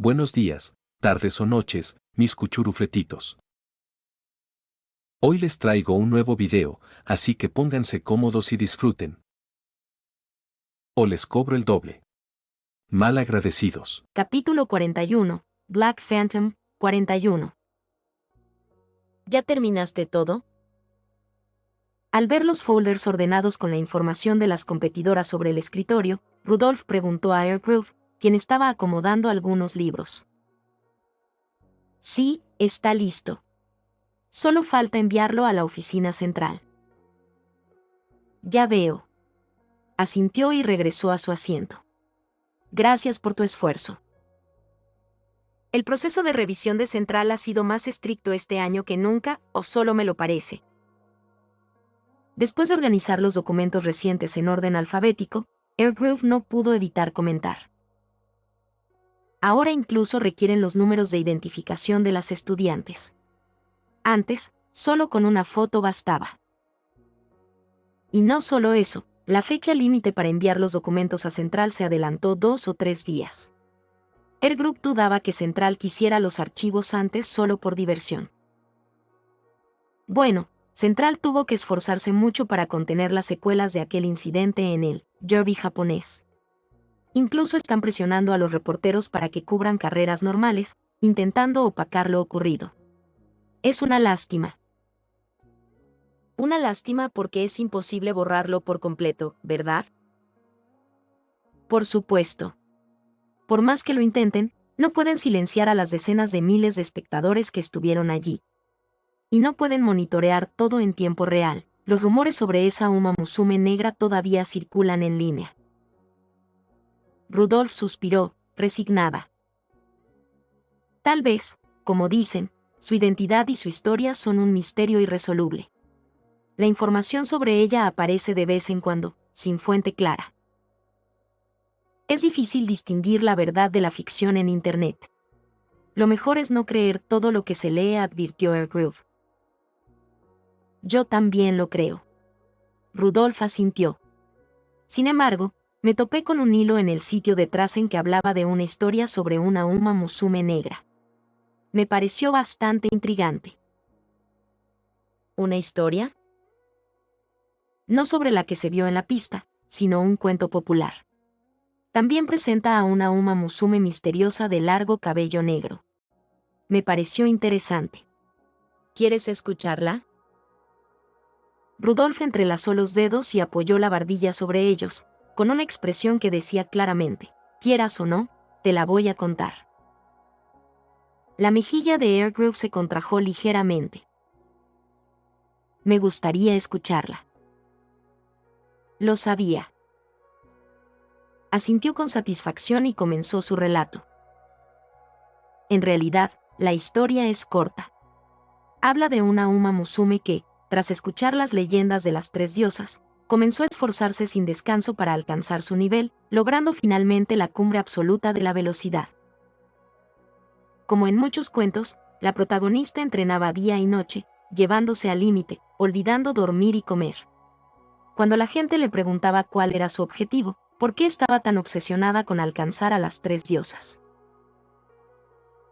Buenos días, tardes o noches, mis cuchurufletitos. Hoy les traigo un nuevo video, así que pónganse cómodos y disfruten. O les cobro el doble. Mal agradecidos. Capítulo 41, Black Phantom, 41. ¿Ya terminaste todo? Al ver los folders ordenados con la información de las competidoras sobre el escritorio, Rudolph preguntó a Airgrove, quien estaba acomodando algunos libros. Sí, está listo. Solo falta enviarlo a la oficina central. Ya veo. Asintió y regresó a su asiento. Gracias por tu esfuerzo. El proceso de revisión de Central ha sido más estricto este año que nunca, o solo me lo parece. Después de organizar los documentos recientes en orden alfabético, Airgrove no pudo evitar comentar. Ahora incluso requieren los números de identificación de las estudiantes. Antes, solo con una foto bastaba. Y no solo eso, la fecha límite para enviar los documentos a Central se adelantó 2 o 3 días. Airgrove dudaba que Central quisiera los archivos antes solo por diversión. Bueno, Central tuvo que esforzarse mucho para contener las secuelas de aquel incidente en el derby japonés. Incluso están presionando a los reporteros para que cubran carreras normales, intentando opacar lo ocurrido. Es una lástima. Una lástima porque es imposible borrarlo por completo, ¿verdad? Por supuesto. Por más que lo intenten, no pueden silenciar a las decenas de miles de espectadores que estuvieron allí. Y no pueden monitorear todo en tiempo real. Los rumores sobre esa Uma Musume negra todavía circulan en línea. Rudolph suspiró, resignada. Tal vez, como dicen, su identidad y su historia son un misterio irresoluble. La información sobre ella aparece de vez en cuando, sin fuente clara. Es difícil distinguir la verdad de la ficción en Internet. Lo mejor es no creer todo lo que se lee, advirtió Airgrove. Yo también lo creo. Rudolph asintió. Sin embargo, me topé con un hilo en el sitio de Trasen que hablaba de una historia sobre una Uma Musume negra. Me pareció bastante intrigante. ¿Una historia? No sobre la que se vio en la pista, sino un cuento popular. También presenta a una Uma Musume misteriosa de largo cabello negro. Me pareció interesante. ¿Quieres escucharla? Rudolph entrelazó los dedos y apoyó la barbilla sobre ellos, con una expresión que decía claramente, quieras o no, te la voy a contar. La mejilla de Airgrove se contrajo ligeramente. Me gustaría escucharla. Lo sabía. Asintió con satisfacción y comenzó su relato. En realidad, la historia es corta. Habla de una Uma Musume que, tras escuchar las leyendas de las 3 diosas, comenzó a esforzarse sin descanso para alcanzar su nivel, logrando finalmente la cumbre absoluta de la velocidad. Como en muchos cuentos, la protagonista entrenaba día y noche, llevándose al límite, olvidando dormir y comer. Cuando la gente le preguntaba cuál era su objetivo, ¿por qué estaba tan obsesionada con alcanzar a las 3 diosas?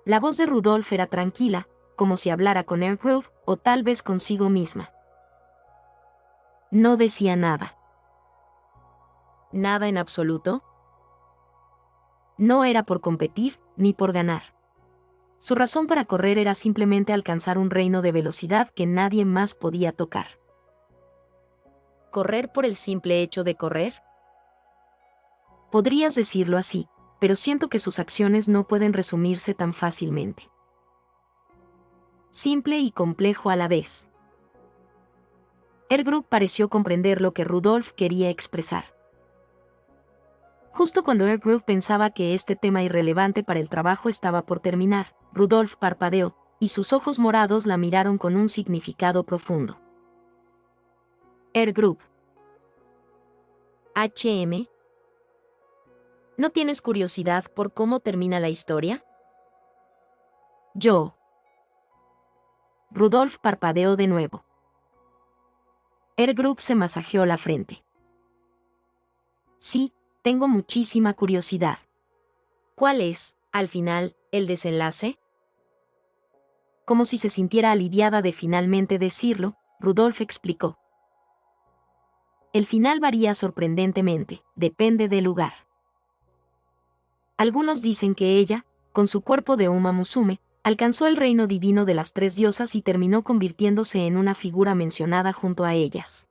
La voz de Rudolph era tranquila, como si hablara con Airgrove, o tal vez consigo misma. No decía nada. ¿Nada en absoluto? No era por competir, ni por ganar. Su razón para correr era simplemente alcanzar un reino de velocidad que nadie más podía tocar. ¿Correr por el simple hecho de correr? Podrías decirlo así, pero siento que sus acciones no pueden resumirse tan fácilmente. Simple y complejo a la vez. Airgrove pareció comprender lo que Rudolph quería expresar. Justo cuando Airgrove pensaba que este tema irrelevante para el trabajo estaba por terminar, Rudolph parpadeó, y sus ojos morados la miraron con un significado profundo. Airgrove. HM. ¿No tienes curiosidad por cómo termina la historia? Yo. Rudolph parpadeó de nuevo. Airgrove se masajeó la frente. Sí, tengo muchísima curiosidad. ¿Cuál es, Al final, ¿el desenlace? Como si se sintiera aliviada de finalmente decirlo, Rudolf explicó. El final varía sorprendentemente, depende del lugar. Algunos dicen que ella, con su cuerpo de Uma Musume, alcanzó el reino divino de las tres diosas y terminó convirtiéndose en una figura mencionada junto a ellas.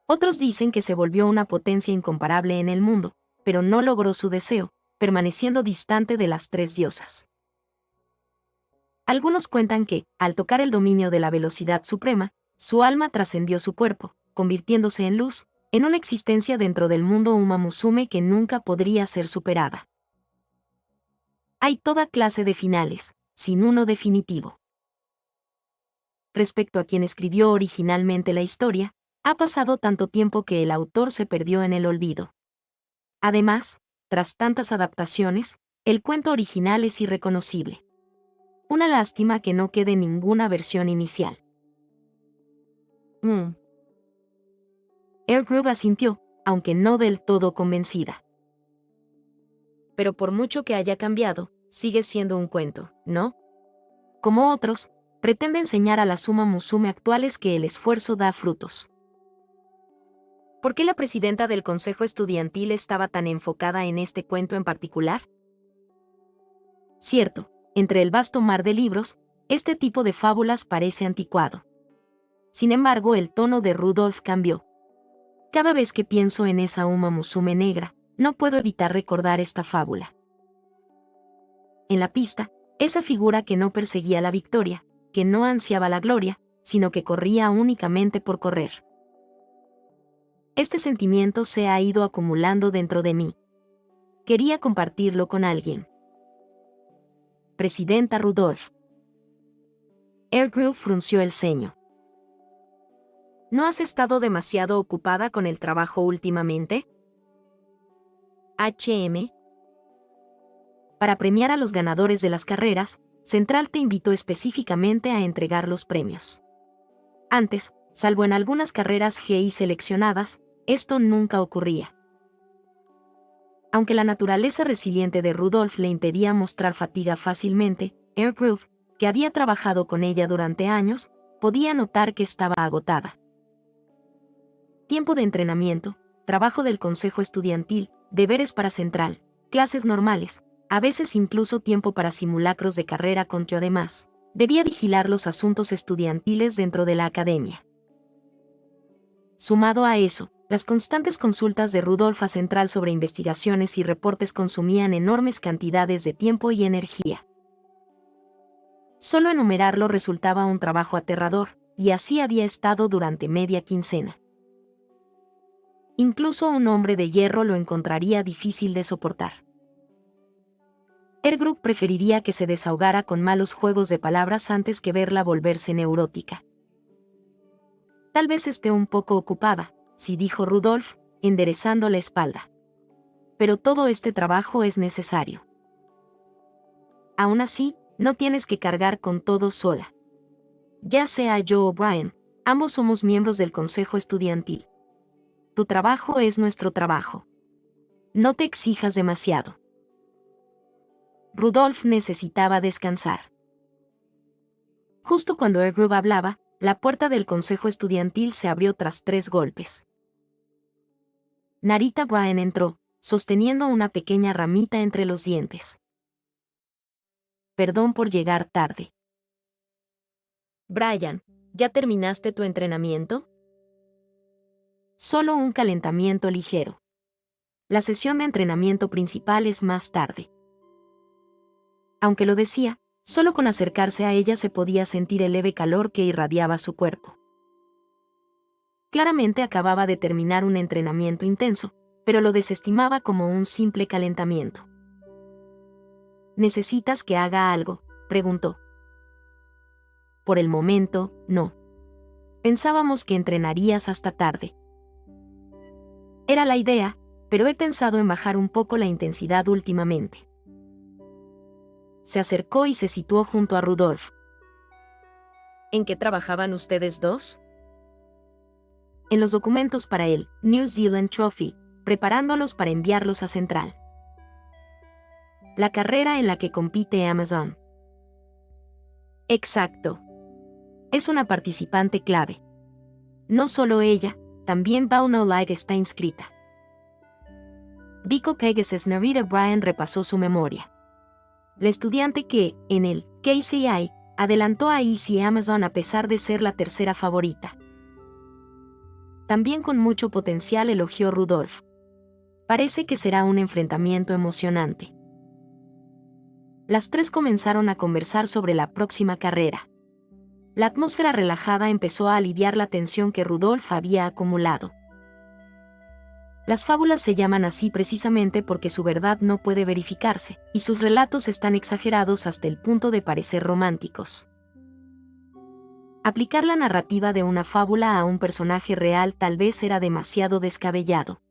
Otros dicen que se volvió una potencia incomparable en el mundo, pero no logró su deseo, permaneciendo distante de las tres diosas. Algunos cuentan que, al tocar el dominio de la velocidad suprema, su alma trascendió su cuerpo, convirtiéndose en luz, en una existencia dentro del mundo Uma Musume que nunca podría ser superada. Hay toda clase de finales, sin uno definitivo. Respecto a quien escribió originalmente la historia, ha pasado tanto tiempo que el autor se perdió en el olvido. Además, tras tantas adaptaciones, el cuento original es irreconocible. Una lástima que no quede ninguna versión inicial. Airgrove asintió, aunque no del todo convencida. Pero por mucho que haya cambiado, sigue siendo un cuento, ¿no? Como otros, pretende enseñar a las Uma Musume actuales que el esfuerzo da frutos. ¿Por qué la presidenta del Consejo Estudiantil estaba tan enfocada en este cuento en particular? Cierto, entre el vasto mar de libros, este tipo de fábulas parece anticuado. Sin embargo, el tono de Rudolf cambió. Cada vez que pienso en esa Uma Musume negra, no puedo evitar recordar esta fábula. En la pista, esa figura que no perseguía la victoria, que no ansiaba la gloria, sino que corría únicamente por correr. Este sentimiento se ha ido acumulando dentro de mí. Quería compartirlo con alguien. Presidenta Rudolf. Airgrove frunció el ceño. ¿No has estado demasiado ocupada con el trabajo últimamente? HM. Para premiar a los ganadores de las carreras, Central te invitó específicamente a entregar los premios. Antes, salvo en algunas carreras GI seleccionadas, esto nunca ocurría. Aunque la naturaleza resiliente de Rudolf le impedía mostrar fatiga fácilmente, Airgrove, que había trabajado con ella durante años, podía notar que estaba agotada. Tiempo de entrenamiento, trabajo del consejo estudiantil, deberes para Central, clases normales, a veces incluso tiempo para simulacros de carrera con que además, debía vigilar los asuntos estudiantiles dentro de la academia. Sumado a eso, las constantes consultas de Rudolf a Central sobre investigaciones y reportes consumían enormes cantidades de tiempo y energía. Solo enumerarlo resultaba un trabajo aterrador, y así había estado durante media quincena. Incluso un hombre de hierro lo encontraría difícil de soportar. Airgrove preferiría que se desahogara con malos juegos de palabras antes que verla volverse neurótica. Tal vez esté un poco ocupada, sí, dijo Rudolf, enderezando la espalda. Pero todo este trabajo es necesario. Aún así, no tienes que cargar con todo sola. Ya sea yo o Brian, ambos somos miembros del consejo estudiantil. Tu trabajo es nuestro trabajo. No te exijas demasiado. Rudolf necesitaba descansar. Justo cuando Airgrove hablaba, la puerta del consejo estudiantil se abrió tras 3 golpes. Narita Brian entró, sosteniendo una pequeña ramita entre los dientes. Perdón por llegar tarde. Brian, ¿ya terminaste tu entrenamiento? Solo un calentamiento ligero. La sesión de entrenamiento principal es más tarde. Aunque lo decía, solo con acercarse a ella se podía sentir el leve calor que irradiaba su cuerpo. Claramente acababa de terminar un entrenamiento intenso, pero lo desestimaba como un simple calentamiento. ¿Necesitas que haga algo?, preguntó. Por el momento, no. Pensábamos que entrenarías hasta tarde. Era la idea, pero he pensado en bajar un poco la intensidad últimamente. Se acercó y se situó junto a Rudolf. ¿En qué trabajaban ustedes dos? En los documentos para el New Zealand Trophy, preparándolos para enviarlos a Central. La carrera en la que compite Amazon. Exacto. Es una participante clave. No solo ella, también Bauno Light está inscrita. Vico Pegasus Narita Bryan repasó su memoria. La estudiante que, en el KCI, adelantó a Easy Amazon a pesar de ser la tercera favorita. También con mucho potencial elogió Rudolph. Parece que será un enfrentamiento emocionante. Las tres comenzaron a conversar sobre la próxima carrera. La atmósfera relajada empezó a aliviar la tensión que Rudolph había acumulado. Las fábulas se llaman así precisamente porque su verdad no puede verificarse, y sus relatos están exagerados hasta el punto de parecer románticos. Aplicar la narrativa de una fábula a un personaje real tal vez era demasiado descabellado.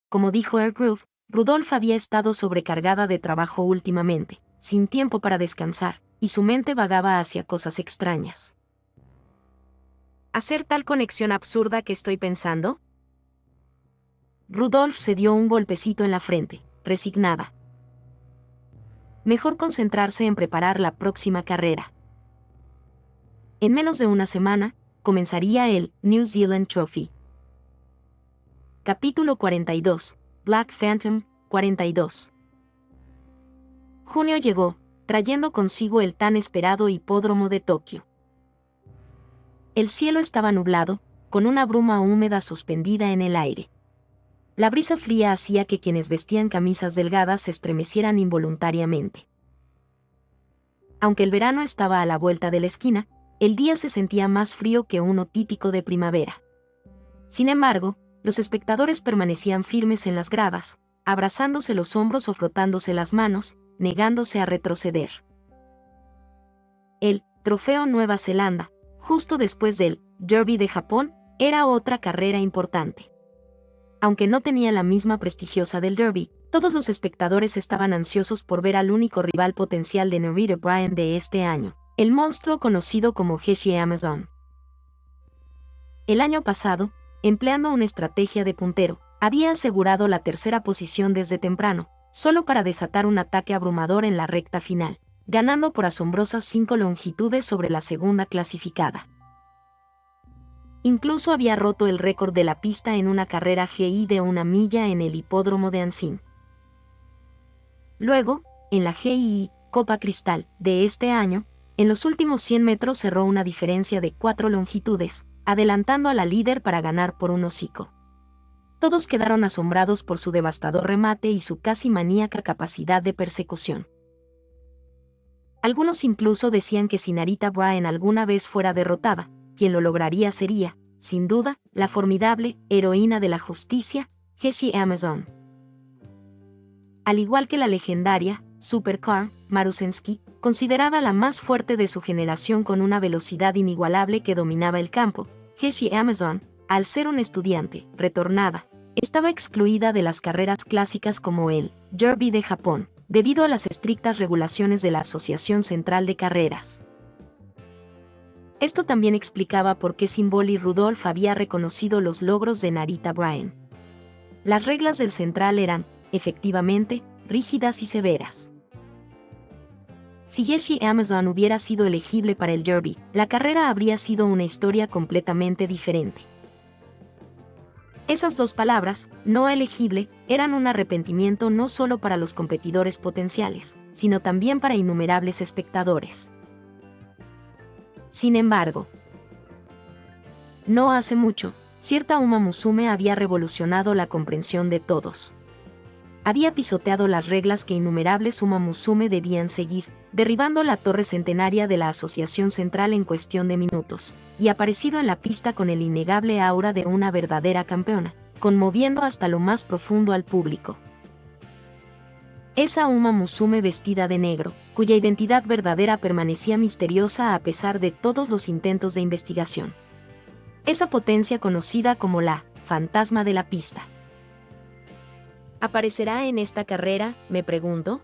Como dijo Airgroove, Rudolph había estado sobrecargada de trabajo últimamente, sin tiempo para descansar, y su mente vagaba hacia cosas extrañas. ¿Hacer tal conexión absurda que estoy pensando? Rudolph se dio un golpecito en la frente, resignada. Mejor concentrarse en preparar la próxima carrera. En menos de una semana, comenzaría el New Zealand Trophy. Capítulo 42. Black Phantom, 42. Junio llegó, trayendo consigo el tan esperado hipódromo de Tokio. El cielo estaba nublado, con una bruma húmeda suspendida en el aire. La brisa fría hacía que quienes vestían camisas delgadas se estremecieran involuntariamente. Aunque el verano estaba a la vuelta de la esquina, el día se sentía más frío que uno típico de primavera. Sin embargo, los espectadores permanecían firmes en las gradas, abrazándose los hombros o frotándose las manos, negándose a retroceder. El Trofeo Nueva Zelanda, justo después del Derby de Japón, era otra carrera importante. Aunque no tenía la misma prestigiosa del Derby, todos los espectadores estaban ansiosos por ver al único rival potencial de Narita Bryan de este año, el monstruo conocido como Heshi Amazon. El año pasado, empleando una estrategia de puntero, había asegurado la tercera posición desde temprano, solo para desatar un ataque abrumador en la recta final, ganando por asombrosas 5 longitudes sobre la segunda clasificada. Incluso había roto el récord de la pista en una carrera GI de 1 milla en el hipódromo de Ansin. Luego, en la GI Copa Cristal de este año, en los últimos 100 metros cerró una diferencia de 4 longitudes, adelantando a la líder para ganar por un hocico. Todos quedaron asombrados por su devastador remate y su casi maníaca capacidad de persecución. Algunos incluso decían que si Narita Bryan alguna vez fuera derrotada, quien lo lograría sería, sin duda, la formidable heroína de la justicia, Heshi Amazon. Al igual que la legendaria Supercar, Marusensky, considerada la más fuerte de su generación con una velocidad inigualable que dominaba el campo, Heshi Amazon, al ser una estudiante retornada, estaba excluida de las carreras clásicas como el Derby de Japón, debido a las estrictas regulaciones de la Asociación Central de Carreras. Esto también explicaba por qué Simboli Rudolph había reconocido los logros de Narita Bryan. Las reglas del central eran, efectivamente, rígidas y severas. Si Heshi Amazon hubiera sido elegible para el Derby, la carrera habría sido una historia completamente diferente. Esas dos palabras, no elegible, eran un arrepentimiento no solo para los competidores potenciales, sino también para innumerables espectadores. Sin embargo, no hace mucho, cierta Uma Musume había revolucionado la comprensión de todos. Había pisoteado las reglas que innumerables Uma Musume debían seguir, derribando la torre centenaria de la Asociación Central en cuestión de minutos, y aparecido en la pista con el innegable aura de una verdadera campeona, conmoviendo hasta lo más profundo al público. Esa Uma Musume vestida de negro, cuya identidad verdadera permanecía misteriosa a pesar de todos los intentos de investigación. Esa potencia conocida como la fantasma de la pista. ¿Aparecerá en esta carrera?, me pregunto.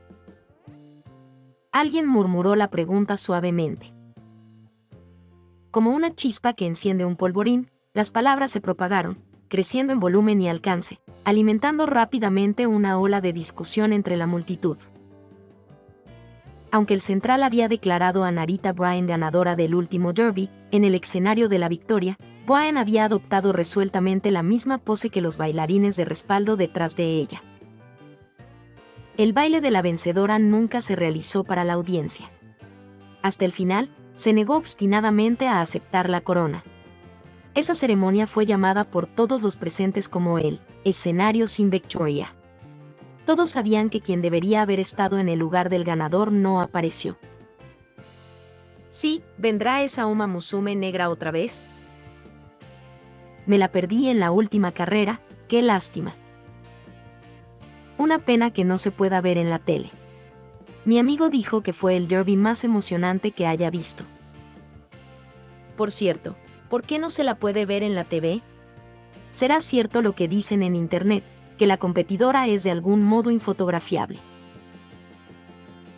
Alguien murmuró la pregunta suavemente. Como una chispa que enciende un polvorín, las palabras se propagaron, creciendo en volumen y alcance, alimentando rápidamente una ola de discusión entre la multitud. Aunque el central había declarado a Narita Bryan ganadora del último derby, en el escenario de la victoria, Bryan había adoptado resueltamente la misma pose que los bailarines de respaldo detrás de ella. El baile de la vencedora nunca se realizó para la audiencia. Hasta el final, se negó obstinadamente a aceptar la corona. Esa ceremonia fue llamada por todos los presentes como el escenario sin Victoria. Todos sabían que quien debería haber estado en el lugar del ganador no apareció. ¿Sí, vendrá esa Uma Musume negra otra vez? Me la perdí en la última carrera, qué lástima. Una pena que no se pueda ver en la tele. Mi amigo dijo que fue el derby más emocionante que haya visto. Por cierto, ¿por qué no se la puede ver en la TV? ¿Será cierto lo que dicen en internet, que la competidora es de algún modo infotografiable?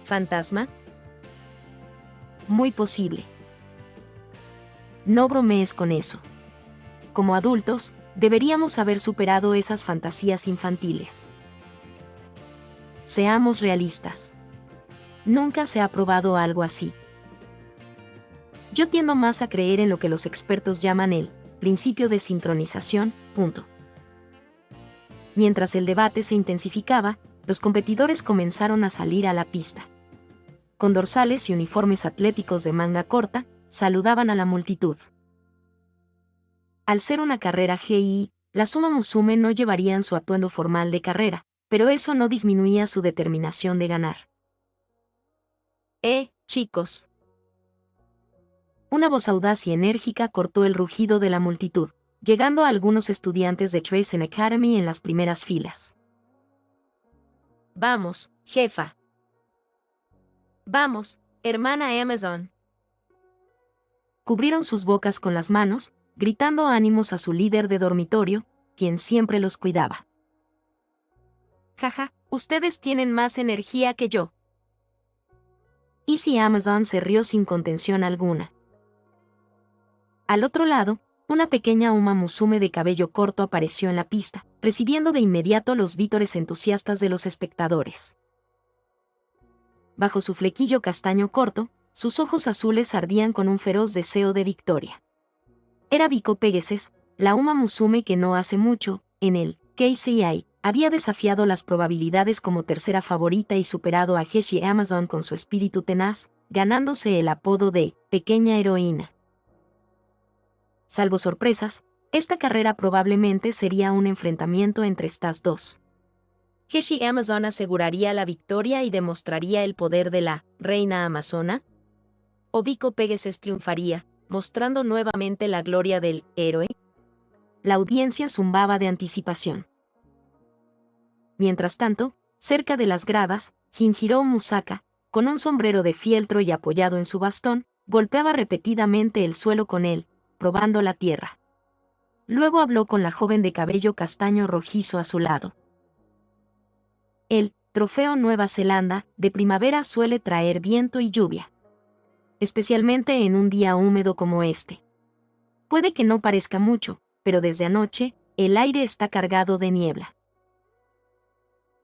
¿Fantasma? Muy posible. No bromees con eso. Como adultos, deberíamos haber superado esas fantasías infantiles. Seamos realistas. Nunca se ha probado algo así. Yo tiendo más a creer en lo que los expertos llaman el principio de sincronización, punto. Mientras el debate se intensificaba, los competidores comenzaron a salir a la pista. Con dorsales y uniformes atléticos de manga corta, saludaban a la multitud. Al ser una carrera GI, las Uma Musume no llevarían su atuendo formal de carrera, pero eso no disminuía su determinación de ganar. Chicos. Una voz audaz y enérgica cortó el rugido de la multitud, llegando a algunos estudiantes de Traisen Academy en las primeras filas. Vamos, jefa. Vamos, hermana Amazon. Cubrieron sus bocas con las manos, gritando ánimos a su líder de dormitorio, quien siempre los cuidaba. Jaja, ustedes tienen más energía que yo. Easy Amazon se rió sin contención alguna. Al otro lado, una pequeña Uma Musume de cabello corto apareció en la pista, recibiendo de inmediato los vítores entusiastas de los espectadores. Bajo su flequillo castaño corto, sus ojos azules ardían con un feroz deseo de victoria. Era Biko Pegasus, la Uma Musume que no hace mucho, en el KCI, había desafiado las probabilidades como tercera favorita y superado a Heshi Amazon con su espíritu tenaz, ganándose el apodo de pequeña heroína. Salvo sorpresas, esta carrera probablemente sería un enfrentamiento entre estas dos. Heshi Amazon aseguraría la victoria y demostraría el poder de la reina amazona. O Biko Pegasus triunfaría, mostrando nuevamente la gloria del héroe. La audiencia zumbaba de anticipación. Mientras tanto, cerca de las gradas, Shinjiro Musaka, con un sombrero de fieltro y apoyado en su bastón, golpeaba repetidamente el suelo con él, probando la tierra. Luego habló con la joven de cabello castaño rojizo a su lado. El trofeo Nueva Zelanda de primavera suele traer viento y lluvia, especialmente en un día húmedo como este. Puede que no parezca mucho, pero desde anoche, el aire está cargado de niebla.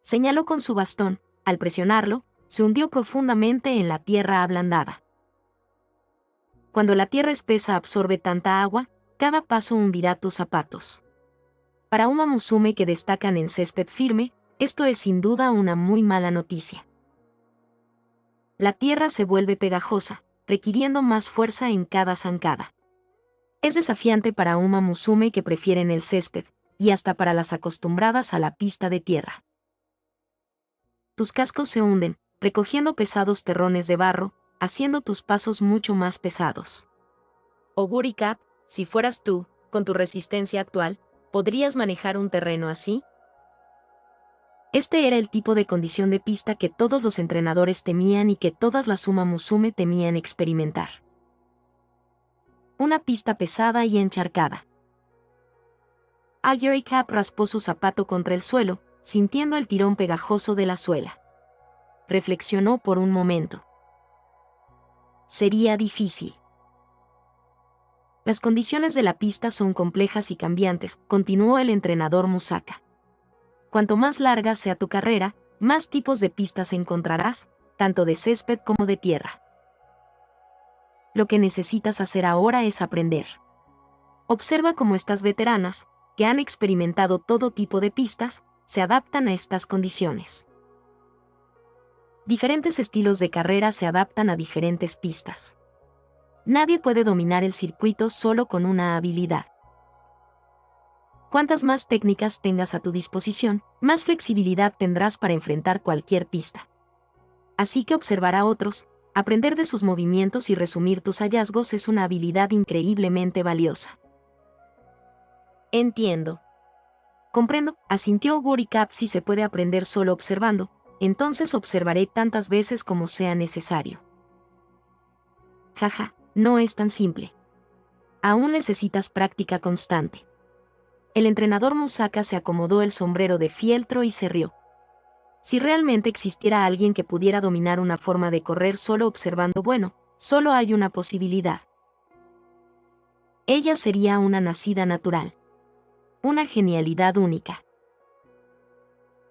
Señaló con su bastón, al presionarlo, se hundió profundamente en la tierra ablandada. Cuando la tierra espesa absorbe tanta agua, cada paso hundirá tus zapatos. Para Uma Musume que destacan en césped firme, esto es sin duda una muy mala noticia. La tierra se vuelve pegajosa, requiriendo más fuerza en cada zancada. Es desafiante para Uma Musume que prefieren el césped, y hasta para las acostumbradas a la pista de tierra. Tus cascos se hunden, recogiendo pesados terrones de barro, haciendo tus pasos mucho más pesados. Oguri Cap, si fueras tú, con tu resistencia actual, ¿podrías manejar un terreno así? Este era el tipo de condición de pista que todos los entrenadores temían y que todas las Uma Musume temían experimentar. Una pista pesada y encharcada. Oguri Cap raspó su zapato contra el suelo, sintiendo el tirón pegajoso de la suela. Reflexionó por un momento. Sería difícil. Las condiciones de la pista son complejas y cambiantes, continuó el entrenador Musaka. Cuanto más larga sea tu carrera, más tipos de pistas encontrarás, tanto de césped como de tierra. Lo que necesitas hacer ahora es aprender. Observa cómo estas veteranas, que han experimentado todo tipo de pistas, se adaptan a estas condiciones. Diferentes estilos de carrera se adaptan a diferentes pistas. Nadie puede dominar el circuito solo con una habilidad. Cuantas más técnicas tengas a tu disposición, más flexibilidad tendrás para enfrentar cualquier pista. Así que observar a otros, aprender de sus movimientos y resumir tus hallazgos es una habilidad increíblemente valiosa. Entiendo. Comprendo, asintió Woricap. Si se puede aprender solo observando, entonces observaré tantas veces como sea necesario. Jaja, no es tan simple. Aún necesitas práctica constante. El entrenador Musaka se acomodó el sombrero de fieltro y se rió. Si realmente existiera alguien que pudiera dominar una forma de correr solo observando, bueno, solo hay una posibilidad. Ella sería una nacida natural. Una genialidad única.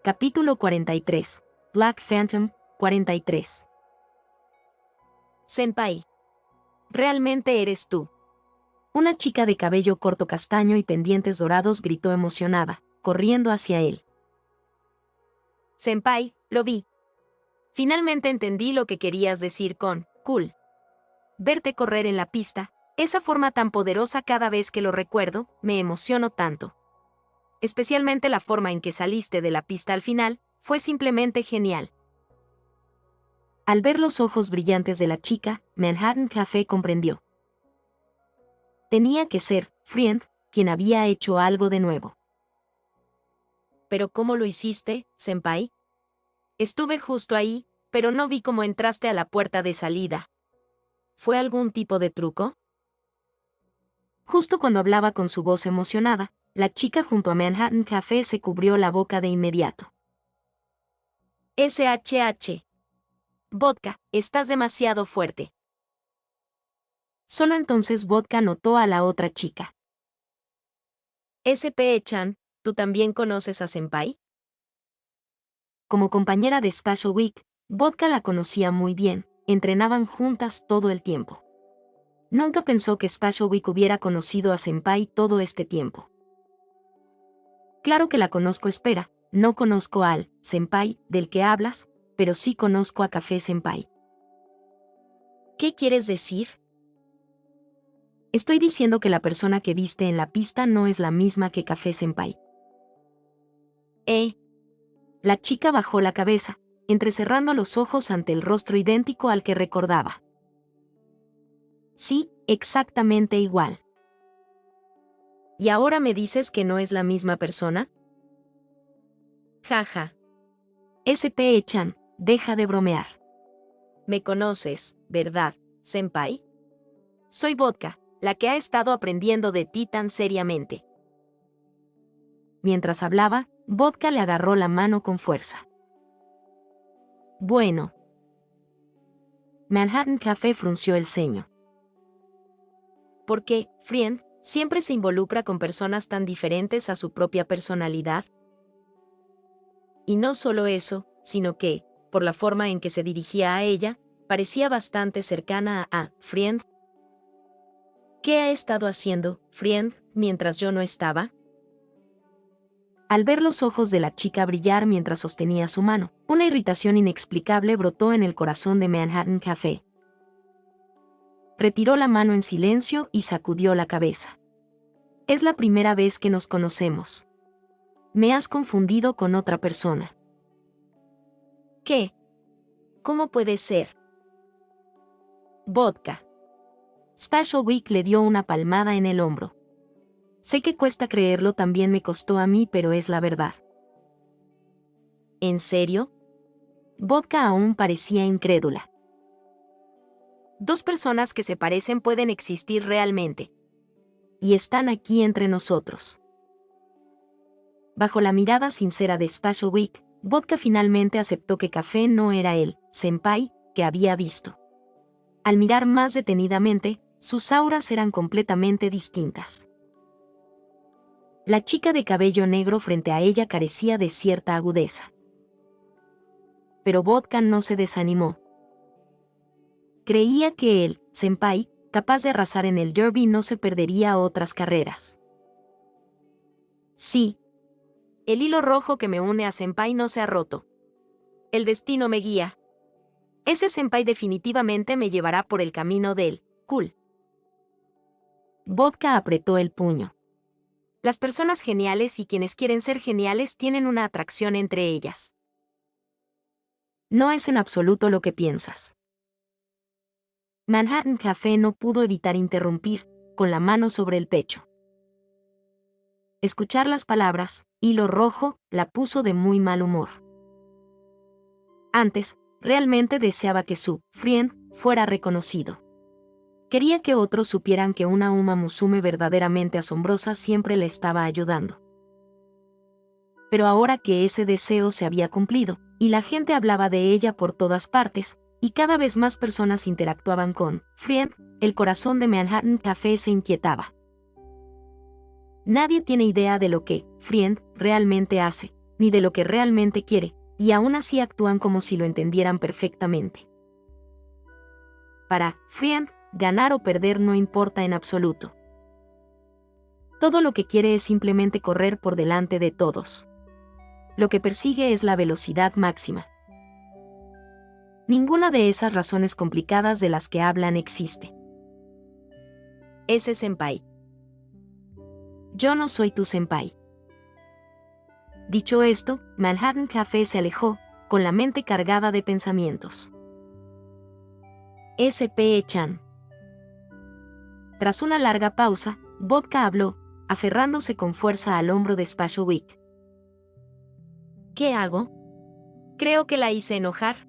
Capítulo 43. Black Phantom, 43. Senpai. ¿Realmente eres tú? Una chica de cabello corto castaño y pendientes dorados gritó emocionada, corriendo hacia él. Senpai, lo vi. Finalmente entendí lo que querías decir con cool. Verte correr en la pista, esa forma tan poderosa, cada vez que lo recuerdo, me emociono tanto. Especialmente la forma en que saliste de la pista al final, fue simplemente genial. Al ver los ojos brillantes de la chica, Manhattan Café comprendió. Tenía que ser Friend quien había hecho algo de nuevo. ¿Pero cómo lo hiciste, senpai? Estuve justo ahí, pero no vi cómo entraste a la puerta de salida. ¿Fue algún tipo de truco? Justo cuando hablaba con su voz emocionada, la chica junto a Manhattan Café se cubrió la boca de inmediato. SHH. Vodka, estás demasiado fuerte. Solo entonces Vodka notó a la otra chica. SP-chan, ¿tú también conoces a Senpai? Como compañera de Special Week, Vodka la conocía muy bien, entrenaban juntas todo el tiempo. Nunca pensó que Special Week hubiera conocido a Senpai todo este tiempo. Claro que la conozco, espera, no conozco al Senpai del que hablas, pero sí conozco a Café Senpai. ¿Qué quieres decir? Estoy diciendo que la persona que viste en la pista no es la misma que Café Senpai. La chica bajó la cabeza, entrecerrando los ojos ante el rostro idéntico al que recordaba. Sí, exactamente igual. ¿Y ahora me dices que no es la misma persona? Jaja. SP-chan, deja de bromear. Me conoces, ¿verdad, senpai? Soy Vodka, la que ha estado aprendiendo de ti tan seriamente. Mientras hablaba, Vodka le agarró la mano con fuerza. Bueno. Manhattan Café frunció el ceño. ¿Por qué, Friend, siempre se involucra con personas tan diferentes a su propia personalidad? Y no solo eso, sino que, por la forma en que se dirigía a ella, parecía bastante cercana a Friend. ¿Qué ha estado haciendo, Friend, mientras yo no estaba? Al ver los ojos de la chica brillar mientras sostenía su mano, una irritación inexplicable brotó en el corazón de Manhattan Café. Retiró la mano en silencio y sacudió la cabeza. Es la primera vez que nos conocemos. Me has confundido con otra persona. ¿Qué? ¿Cómo puede ser? Vodka. Special Week le dio una palmada en el hombro. Sé que cuesta creerlo, también me costó a mí, pero es la verdad. ¿En serio? Vodka aún parecía incrédula. Dos personas que se parecen pueden existir realmente. Y están aquí entre nosotros. Bajo la mirada sincera de Special Week, Vodka finalmente aceptó que Café no era el senpai que había visto. Al mirar más detenidamente, sus auras eran completamente distintas. La chica de cabello negro frente a ella carecía de cierta agudeza. Pero Vodka no se desanimó. Creía que él, senpai, capaz de arrasar en el derby, no se perdería otras carreras. Sí. El hilo rojo que me une a senpai no se ha roto. El destino me guía. Ese senpai definitivamente me llevará por el camino del cool. Vodka apretó el puño. Las personas geniales y quienes quieren ser geniales tienen una atracción entre ellas. No es en absoluto lo que piensas. Manhattan Café no pudo evitar interrumpir, con la mano sobre el pecho. Escuchar las palabras, hilo rojo, la puso de muy mal humor. Antes, realmente deseaba que su friend fuera reconocido. Quería que otros supieran que una Uma Musume verdaderamente asombrosa siempre le estaba ayudando. Pero ahora que ese deseo se había cumplido, y la gente hablaba de ella por todas partes, y cada vez más personas interactuaban con Friend, el corazón de Manhattan Café se inquietaba. Nadie tiene idea de lo que Friend realmente hace, ni de lo que realmente quiere, y aún así actúan como si lo entendieran perfectamente. Para Friend, ganar o perder no importa en absoluto. Todo lo que quiere es simplemente correr por delante de todos. Lo que persigue es la velocidad máxima. Ninguna de esas razones complicadas de las que hablan existe. Ese senpai. Yo no soy tu senpai. Dicho esto, Manhattan Café se alejó, con la mente cargada de pensamientos. S.P.E.Chan. Tras una larga pausa, Vodka habló, aferrándose con fuerza al hombro de Special Week. ¿Qué hago? Creo que la hice enojar.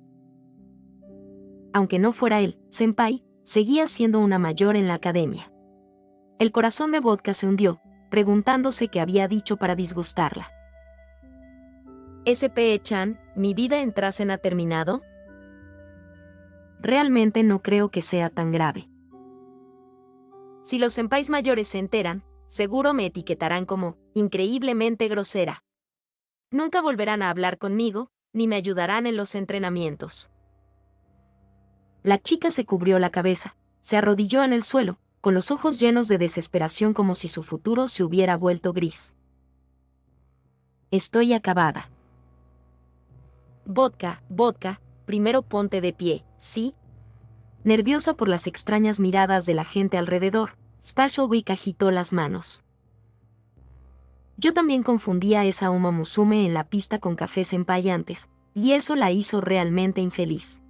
Aunque no fuera él, senpai, seguía siendo una mayor en la academia. El corazón de Vodka se hundió, preguntándose qué había dicho para disgustarla. S.P.E.Chan, ¿mi vida en Trasen ha terminado? Realmente no creo que sea tan grave. Si los senpais mayores se enteran, seguro me etiquetarán como increíblemente grosera. Nunca volverán a hablar conmigo, ni me ayudarán en los entrenamientos. La chica se cubrió la cabeza, se arrodilló en el suelo, con los ojos llenos de desesperación como si su futuro se hubiera vuelto gris. Estoy acabada. Vodka, primero ponte de pie, ¿sí? Nerviosa por las extrañas miradas de la gente alrededor, Special Week agitó las manos. Yo también confundía a esa Uma Musume en la pista con Café Senpai antes, y eso la hizo realmente infeliz.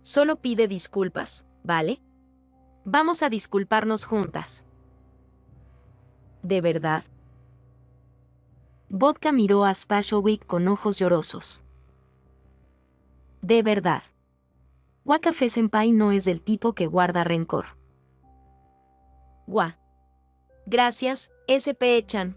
Solo pide disculpas, ¿vale? Vamos a disculparnos juntas. ¿De verdad? Vodka miró a Special Week con ojos llorosos. De verdad. Café Senpai no es del tipo que guarda rencor. Gracias, S.P.E.Chan.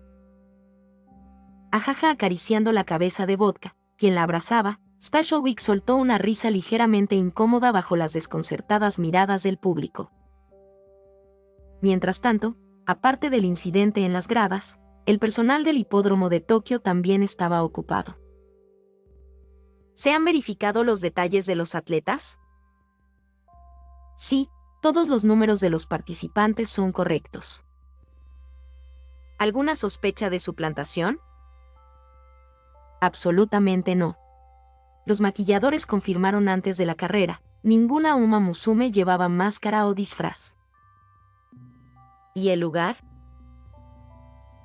Ajaja, acariciando la cabeza de Vodka, quien la abrazaba, Special Week soltó una risa ligeramente incómoda bajo las desconcertadas miradas del público. Mientras tanto, aparte del incidente en las gradas, el personal del hipódromo de Tokio también estaba ocupado. ¿Se han verificado los detalles de los atletas? Sí, todos los números de los participantes son correctos. ¿Alguna sospecha de suplantación? Absolutamente no. Los maquilladores confirmaron antes de la carrera, ninguna Uma Musume llevaba máscara o disfraz. ¿Y el lugar?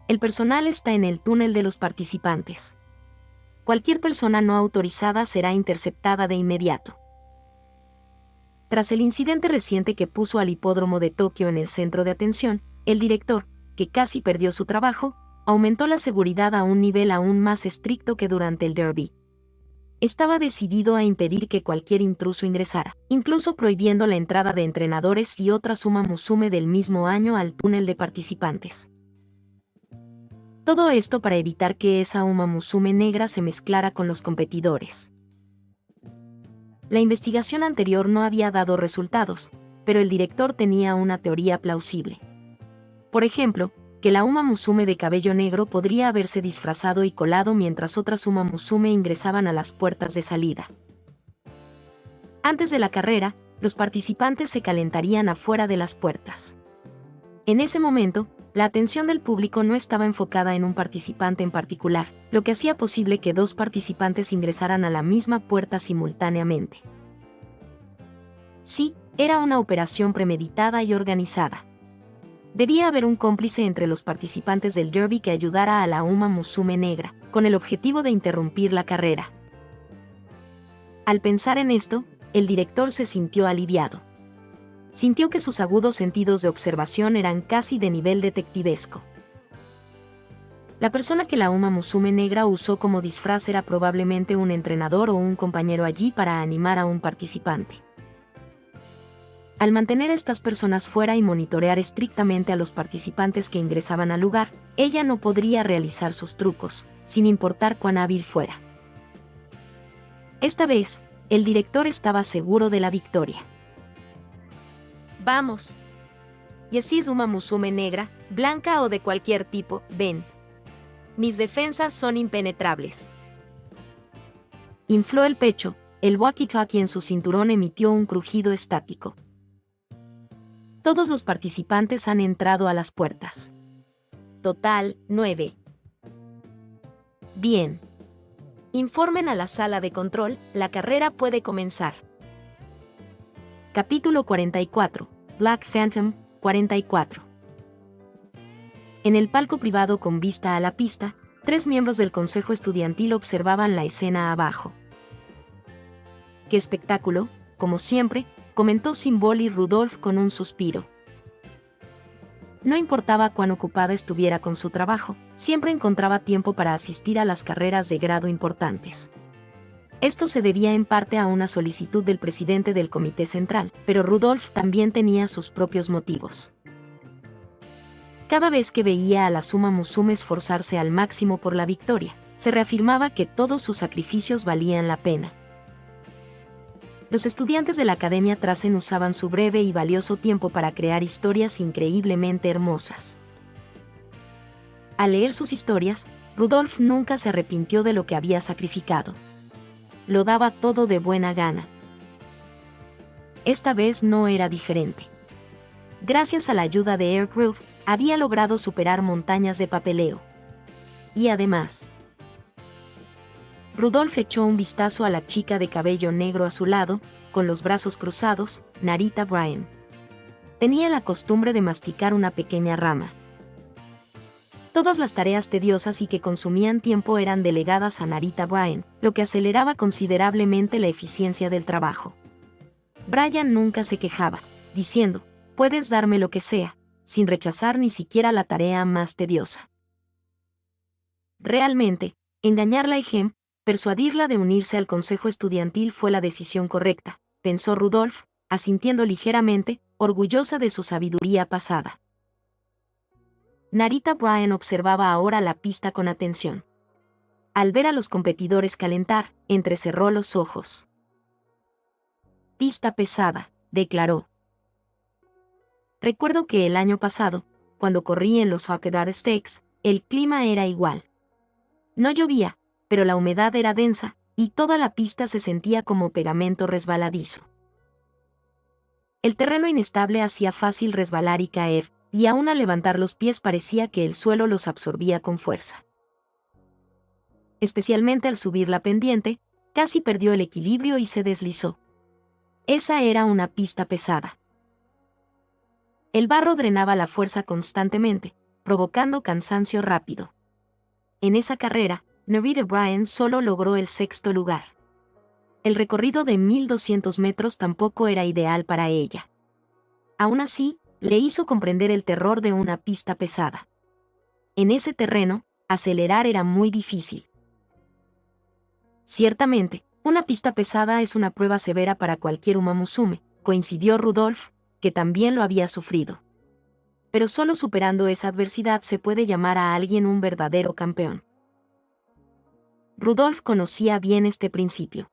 El personal está en el túnel de los participantes. Cualquier persona no autorizada será interceptada de inmediato. Tras el incidente reciente que puso al hipódromo de Tokio en el centro de atención, el director, que casi perdió su trabajo, aumentó la seguridad a un nivel aún más estricto que durante el derby. Estaba decidido a impedir que cualquier intruso ingresara, incluso prohibiendo la entrada de entrenadores y otras Uma Musume del mismo año al túnel de participantes. Todo esto para evitar que esa Uma Musume negra se mezclara con los competidores. La investigación anterior no había dado resultados, pero el director tenía una teoría plausible. Por ejemplo, que la Uma Musume de cabello negro podría haberse disfrazado y colado mientras otras Uma Musume ingresaban a las puertas de salida. Antes de la carrera, los participantes se calentarían afuera de las puertas. En ese momento, la atención del público no estaba enfocada en un participante en particular, lo que hacía posible que dos participantes ingresaran a la misma puerta simultáneamente. Sí, era una operación premeditada y organizada. Debía haber un cómplice entre los participantes del derby que ayudara a la Uma Musume negra, con el objetivo de interrumpir la carrera. Al pensar en esto, el director se sintió aliviado. Sintió que sus agudos sentidos de observación eran casi de nivel detectivesco. La persona que la Uma Musume negra usó como disfraz era probablemente un entrenador o un compañero allí para animar a un participante. Al mantener a estas personas fuera y monitorear estrictamente a los participantes que ingresaban al lugar, ella no podría realizar sus trucos, sin importar cuán hábil fuera. Esta vez, el director estaba seguro de la victoria. Vamos. Y así es Uma Musume negra, blanca o de cualquier tipo, ven. Mis defensas son impenetrables. Infló el pecho, el walkie-talkie en su cinturón emitió un crujido estático. Todos los participantes han entrado a las puertas. Total, 9. Bien. Informen a la sala de control, la carrera puede comenzar. Capítulo 44. Black Phantom, 44. En el palco privado con vista a la pista, 3 miembros del consejo estudiantil observaban la escena abajo. ¡Qué espectáculo! Como siempre, comentó Symboli Rudolph con un suspiro. No importaba cuán ocupada estuviera con su trabajo, siempre encontraba tiempo para asistir a las carreras de grado importantes. Esto se debía en parte a una solicitud del presidente del Comité Central, pero Rudolph también tenía sus propios motivos. Cada vez que veía a la Uma Musume esforzarse al máximo por la victoria, se reafirmaba que todos sus sacrificios valían la pena. Los estudiantes de la Academia Trasen usaban su breve y valioso tiempo para crear historias increíblemente hermosas. Al leer sus historias, Rudolph nunca se arrepintió de lo que había sacrificado. Lo daba todo de buena gana. Esta vez no era diferente. Gracias a la ayuda de Aircrew, había logrado superar montañas de papeleo. Y además, Rudolph echó un vistazo a la chica de cabello negro a su lado, con los brazos cruzados, Narita Bryan. Tenía la costumbre de masticar una pequeña rama. Todas las tareas tediosas y que consumían tiempo eran delegadas a Narita Bryan, lo que aceleraba considerablemente la eficiencia del trabajo. Bryan nunca se quejaba, diciendo, «Puedes darme lo que sea», sin rechazar ni siquiera la tarea más tediosa. Realmente, engañarla y persuadirla de unirse al consejo estudiantil fue la decisión correcta, pensó Rudolph, asintiendo ligeramente, orgullosa de su sabiduría pasada. Narita Bryan observaba ahora la pista con atención. Al ver a los competidores calentar, entrecerró los ojos. «Pista pesada», declaró. «Recuerdo que el año pasado, cuando corrí en los Hockendarr Stakes, el clima era igual. No llovía, pero la humedad era densa, y toda la pista se sentía como pegamento resbaladizo. El terreno inestable hacía fácil resbalar y caer, y aún al levantar los pies parecía que el suelo los absorbía con fuerza. Especialmente al subir la pendiente, casi perdió el equilibrio y se deslizó. Esa era una pista pesada. El barro drenaba la fuerza constantemente, provocando cansancio rápido. En esa carrera, Narita Bryan solo logró el 6º lugar. El recorrido de 1200 metros tampoco era ideal para ella. Aún así, le hizo comprender el terror de una pista pesada. En ese terreno, acelerar era muy difícil. Ciertamente, una pista pesada es una prueba severa para cualquier Uma Musume, coincidió Rudolph, que también lo había sufrido. Pero solo superando esa adversidad se puede llamar a alguien un verdadero campeón. Rudolph conocía bien este principio.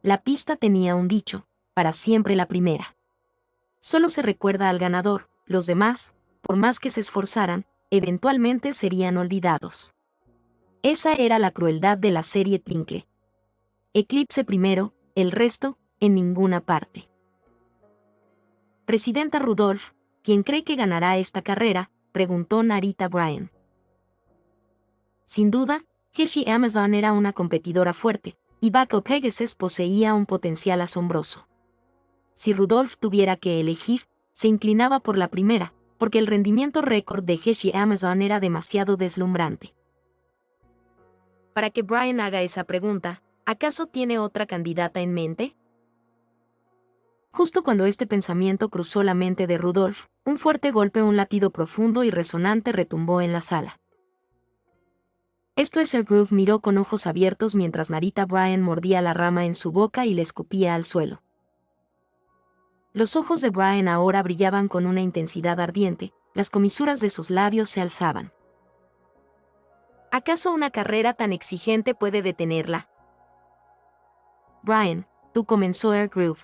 La pista tenía un dicho, para siempre la primera. Solo se recuerda al ganador, los demás, por más que se esforzaran, eventualmente serían olvidados. Esa era la crueldad de la serie Twinkle. Eclipse primero, el resto, en ninguna parte. Presidenta Rudolph, ¿quién cree que ganará esta carrera?, preguntó Narita Bryan. Sin duda, Hershey Amazon era una competidora fuerte, y Buck Pegasus poseía un potencial asombroso. Si Rudolph tuviera que elegir, se inclinaba por la primera, porque el rendimiento récord de Hershey Amazon era demasiado deslumbrante. Para que Bryan haga esa pregunta, ¿acaso tiene otra candidata en mente? Justo cuando este pensamiento cruzó la mente de Rudolph, un fuerte golpe, un latido profundo y resonante retumbó en la sala. Esto es, el Groove miró con ojos abiertos mientras Narita Bryan mordía la rama en su boca y le escupía al suelo. Los ojos de Bryan ahora brillaban con una intensidad ardiente, las comisuras de sus labios se alzaban. ¿Acaso una carrera tan exigente puede detenerla? Bryan, tú, comenzó el Groove.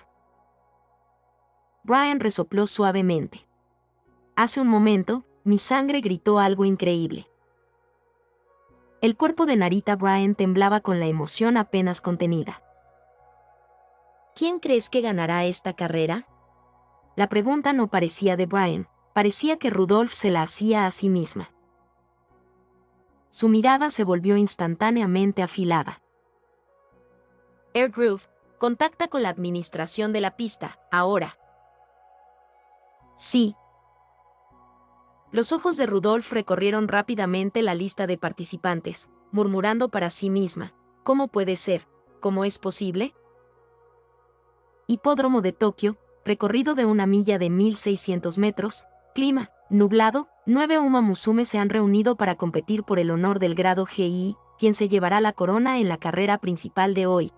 Bryan resopló suavemente. Hace un momento, mi sangre gritó algo increíble. El cuerpo de Narita Bryan temblaba con la emoción apenas contenida. ¿Quién crees que ganará esta carrera? La pregunta no parecía de Bryan, parecía que Rudolph se la hacía a sí misma. Su mirada se volvió instantáneamente afilada. Air Groove, contacta con la administración de la pista, ahora. Sí. Los ojos de Rudolph recorrieron rápidamente la lista de participantes, murmurando para sí misma, ¿cómo puede ser? ¿Cómo es posible? Hipódromo de Tokio, recorrido de 1 milla de 1600 metros, clima, nublado, 9 Uma Musume se han reunido para competir por el honor del grado GI, quien se llevará la corona en la carrera principal de hoy.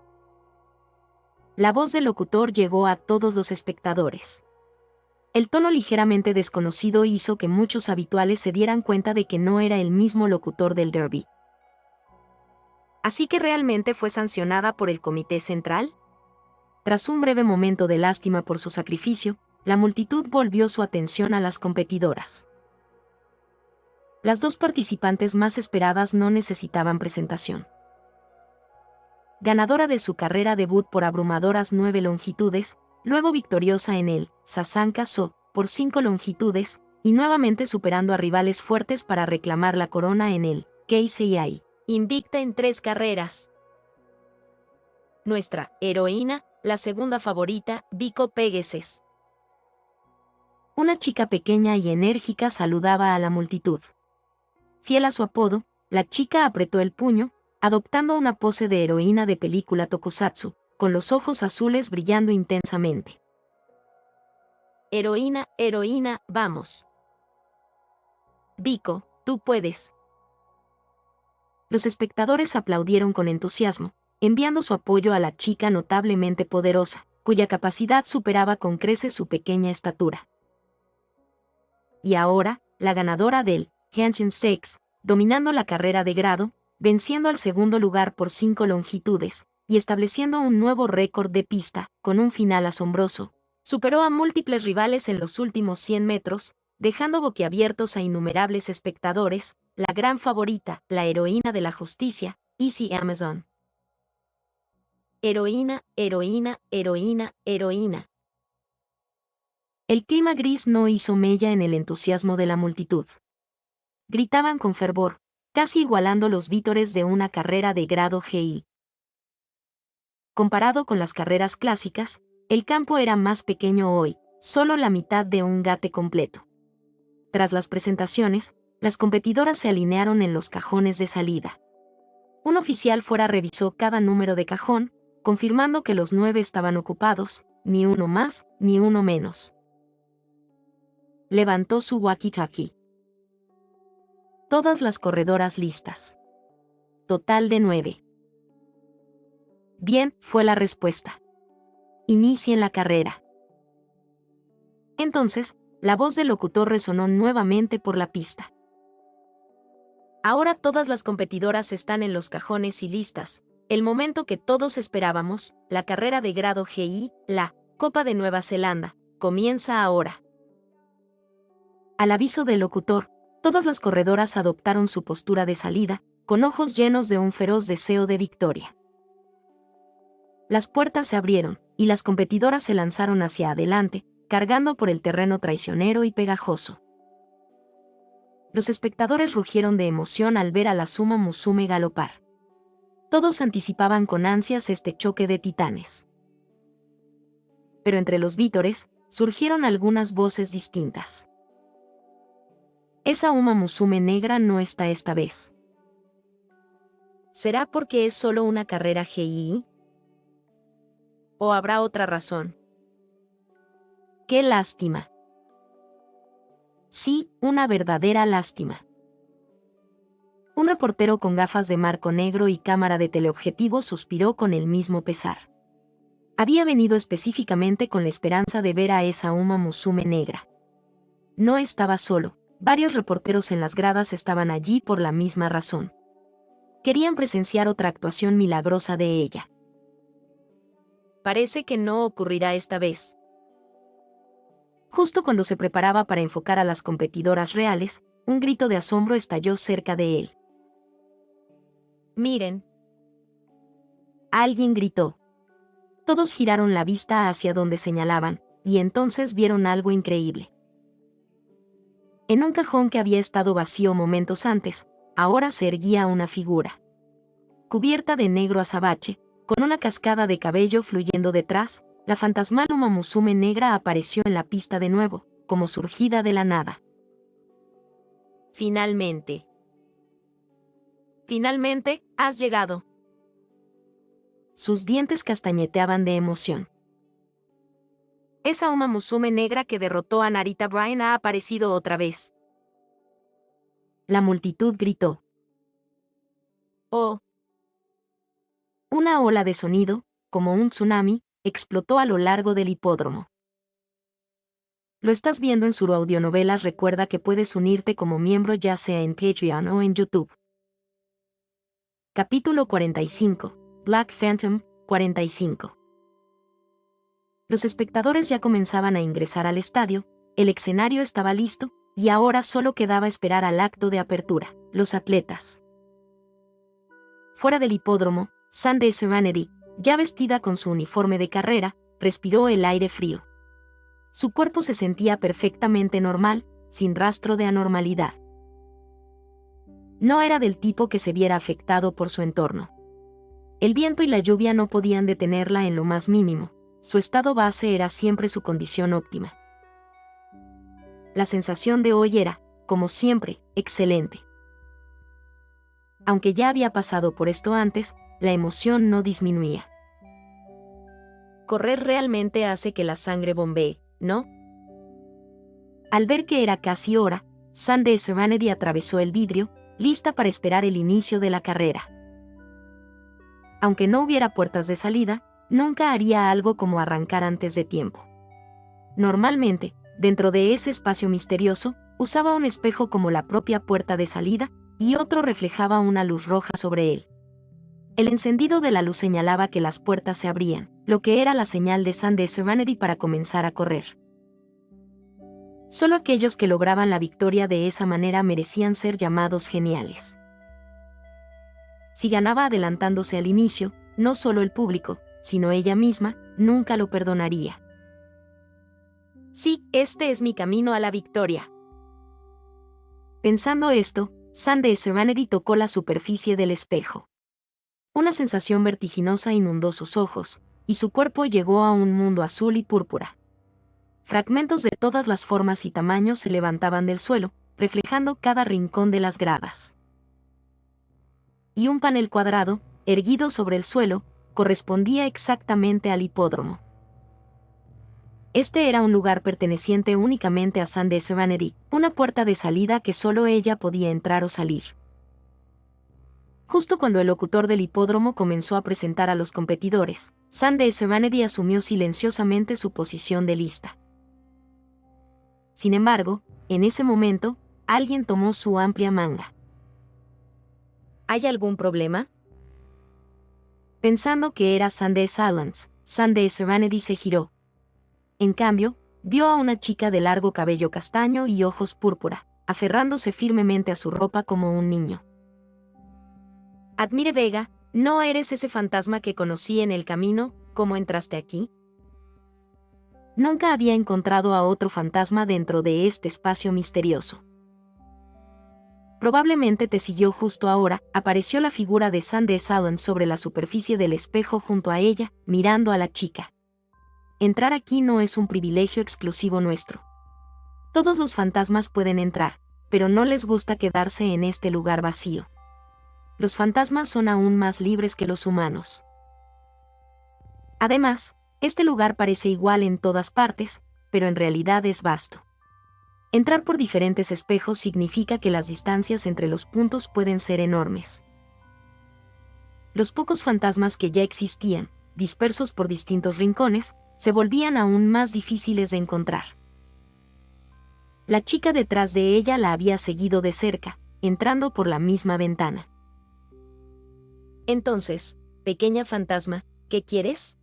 La voz del locutor llegó a todos los espectadores. El tono ligeramente desconocido hizo que muchos habituales se dieran cuenta de que no era el mismo locutor del derby. ¿Así que realmente fue sancionada por el Comité Central? Tras un breve momento de lástima por su sacrificio, la multitud volvió su atención a las competidoras. Las dos participantes más esperadas no necesitaban presentación. Ganadora de su carrera debut por abrumadoras 9 longitudes, luego victoriosa en el Sasanka-so por 5 longitudes, y nuevamente superando a rivales fuertes para reclamar la corona en el KCI, invicta en 3 carreras. Nuestra heroína, la segunda favorita, Buck Pegasus. Una chica pequeña y enérgica saludaba a la multitud. Fiel a su apodo, la chica apretó el puño, adoptando una pose de heroína de película tokusatsu, con los ojos azules brillando intensamente. Heroína, heroína, vamos. Buck, tú puedes. Los espectadores aplaudieron con entusiasmo, enviando su apoyo a la chica notablemente poderosa, cuya capacidad superaba con creces su pequeña estatura. Y ahora, la ganadora del Hanshin Stakes, dominando la carrera de grado, venciendo al segundo lugar por 5 longitudes, y estableciendo un nuevo récord de pista, con un final asombroso, superó a múltiples rivales en los últimos 100 metros, dejando boquiabiertos a innumerables espectadores, la gran favorita, la heroína de la justicia, Hershey Amazon. Heroína, heroína, heroína, heroína. El clima gris no hizo mella en el entusiasmo de la multitud. Gritaban con fervor, casi igualando los vítores de una carrera de grado GI. Comparado con las carreras clásicas, el campo era más pequeño hoy, solo la mitad de un gate completo. Tras las presentaciones, las competidoras se alinearon en los cajones de salida. Un oficial fuera revisó cada número de cajón, confirmando que los 9 estaban ocupados, ni uno más, ni uno menos. Levantó su walkie-talkie. Todas las corredoras listas. Total de 9. Bien, fue la respuesta. Inicien la carrera. Entonces, la voz del locutor resonó nuevamente por la pista. Ahora todas las competidoras están en los cajones y listas. El momento que todos esperábamos, la carrera de grado GI, la Copa de Nueva Zelanda, Comienza ahora. Al aviso del locutor, todas las corredoras adoptaron su postura de salida, con ojos llenos de un feroz deseo de victoria. Las puertas se abrieron, y las competidoras se lanzaron hacia adelante, cargando por el terreno traicionero y pegajoso. Los espectadores rugieron de emoción al ver a la Uma Musume galopar. Todos anticipaban con ansias este choque de titanes. Pero entre los vítores, surgieron algunas voces distintas. Esa Uma Musume negra no está esta vez. ¿Será porque es solo una carrera GI? ¿O habrá otra razón? ¡Qué lástima! Sí, una verdadera lástima. Un reportero con gafas de marco negro y cámara de teleobjetivo suspiró con el mismo pesar. Había venido específicamente con la esperanza de ver a esa Uma Musume negra. No estaba solo, varios reporteros en las gradas estaban allí por la misma razón. Querían presenciar otra actuación milagrosa de ella. Parece que no ocurrirá esta vez. Justo cuando se preparaba para enfocar a las competidoras reales, un grito de asombro estalló cerca de él. ¡Miren! Alguien gritó. Todos giraron la vista hacia donde señalaban, y entonces vieron algo increíble. En un cajón que había estado vacío momentos antes, ahora se erguía una figura. Cubierta de negro azabache, con una cascada de cabello fluyendo detrás, la fantasmal Uma Musume negra apareció en la pista de nuevo, como surgida de la nada. Finalmente. Finalmente, has llegado. Sus dientes castañeteaban de emoción. Esa Uma Musume negra que derrotó a Narita Bryan ha aparecido otra vez. La multitud gritó. ¡Oh! Una ola de sonido, como un tsunami, explotó a lo largo del hipódromo. Lo estás viendo en Suru Audionovelas. Recuerda que puedes unirte como miembro ya sea en Patreon o en YouTube. Capítulo 45. Black Phantom, 45. Los espectadores ya comenzaban a ingresar al estadio, el escenario estaba listo, y ahora solo quedaba esperar al acto de apertura, los atletas. Fuera del hipódromo, Sunday Serenity, ya vestida con su uniforme de carrera, respiró el aire frío. Su cuerpo se sentía perfectamente normal, sin rastro de anormalidad. No era del tipo que se viera afectado por su entorno. El viento y la lluvia no podían detenerla en lo más mínimo, su estado base era siempre su condición óptima. La sensación de hoy era, como siempre, excelente. Aunque ya había pasado por esto antes, la emoción no disminuía. Correr realmente hace que la sangre bombee, ¿no? Al ver que era casi hora, Sunday Serenity atravesó el vidrio, lista para esperar el inicio de la carrera. Aunque no hubiera puertas de salida, nunca haría algo como arrancar antes de tiempo. Normalmente, dentro de ese espacio misterioso, usaba un espejo como la propia puerta de salida, y otro reflejaba una luz roja sobre él. El encendido de la luz señalaba que las puertas se abrían, lo que era la señal de Sunday Serenity para comenzar a correr. Solo aquellos que lograban la victoria de esa manera merecían ser llamados geniales. Si ganaba adelantándose al inicio, no solo el público, sino ella misma, nunca lo perdonaría. Sí, este es mi camino a la victoria. Pensando esto, Sunday Serenity tocó la superficie del espejo. Una sensación vertiginosa inundó sus ojos, y su cuerpo llegó a un mundo azul y púrpura. Fragmentos de todas las formas y tamaños se levantaban del suelo, reflejando cada rincón de las gradas. Y un panel cuadrado, erguido sobre el suelo, correspondía exactamente al hipódromo. Este era un lugar perteneciente únicamente a Sunday Serenity, una puerta de salida que solo ella podía entrar o salir. Justo cuando el locutor del hipódromo comenzó a presentar a los competidores, Sunday Serenity asumió silenciosamente su posición de lista. Sin embargo, en ese momento, alguien tomó su amplia manga. ¿Hay algún problema? Pensando que era Sunday Silence, Sunday Serenity se giró. En cambio, vio a una chica de largo cabello castaño y ojos púrpura, aferrándose firmemente a su ropa como un niño. Admire Vega, ¿no eres ese fantasma que conocí en el camino? ¿Cómo entraste aquí? Nunca había encontrado a otro fantasma dentro de este espacio misterioso. Probablemente te siguió justo ahora. Apareció la figura de Sandy Sawans sobre la superficie del espejo junto a ella, mirando a la chica. Entrar aquí no es un privilegio exclusivo nuestro. Todos los fantasmas pueden entrar, pero no les gusta quedarse en este lugar vacío. Los fantasmas son aún más libres que los humanos. Además, este lugar parece igual en todas partes, pero en realidad es vasto. Entrar por diferentes espejos significa que las distancias entre los puntos pueden ser enormes. Los pocos fantasmas que ya existían, dispersos por distintos rincones, se volvían aún más difíciles de encontrar. La chica detrás de ella la había seguido de cerca, entrando por la misma ventana. Entonces, pequeña fantasma, ¿qué quieres?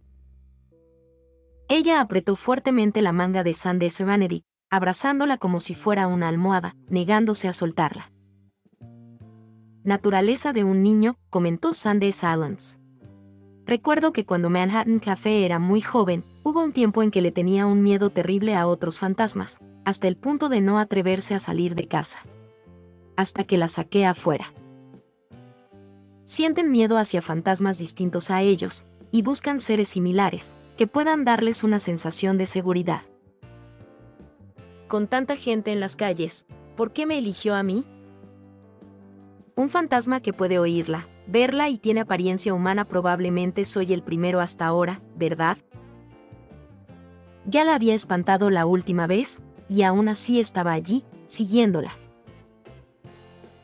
Ella apretó fuertemente la manga de Sandy Serenity, abrazándola como si fuera una almohada, negándose a soltarla. Naturaleza de un niño, comentó Sandy Sawans. Recuerdo que cuando Manhattan Café era muy joven, hubo un tiempo en que le tenía un miedo terrible a otros fantasmas, hasta el punto de no atreverse a salir de casa. Hasta que la saqué afuera. Sienten miedo hacia fantasmas distintos a ellos, y buscan seres similares, que puedan darles una sensación de seguridad. Con tanta gente en las calles, ¿por qué me eligió a mí? Un fantasma que puede oírla, verla y tiene apariencia humana. Probablemente soy el primero hasta ahora, ¿verdad? Ya la había espantado la última vez, y aún así estaba allí, siguiéndola.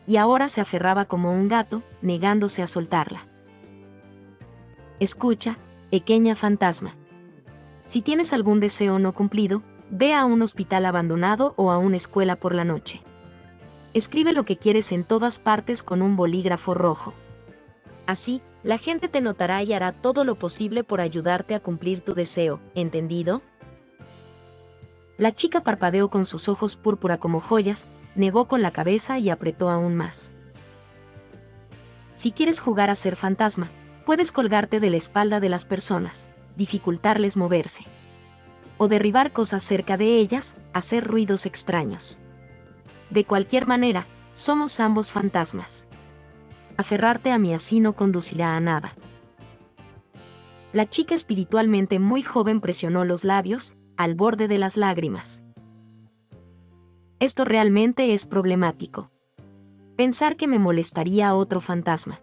Y ahora se aferraba como un gato, negándose a soltarla. Escucha, pequeña fantasma. Si tienes algún deseo no cumplido, ve a un hospital abandonado o a una escuela por la noche. Escribe lo que quieres en todas partes con un bolígrafo rojo. Así, la gente te notará y hará todo lo posible por ayudarte a cumplir tu deseo, ¿entendido? La chica parpadeó con sus ojos púrpura como joyas, negó con la cabeza y apretó aún más. Si quieres jugar a ser fantasma, puedes colgarte de la espalda de las personas, dificultarles moverse. O derribar cosas cerca de ellas, hacer ruidos extraños. De cualquier manera, somos ambos fantasmas. Aferrarte a mí así no conducirá a nada. La chica espiritualmente muy joven presionó los labios, al borde de las lágrimas. Esto realmente es problemático. Pensar que me molestaría a otro fantasma.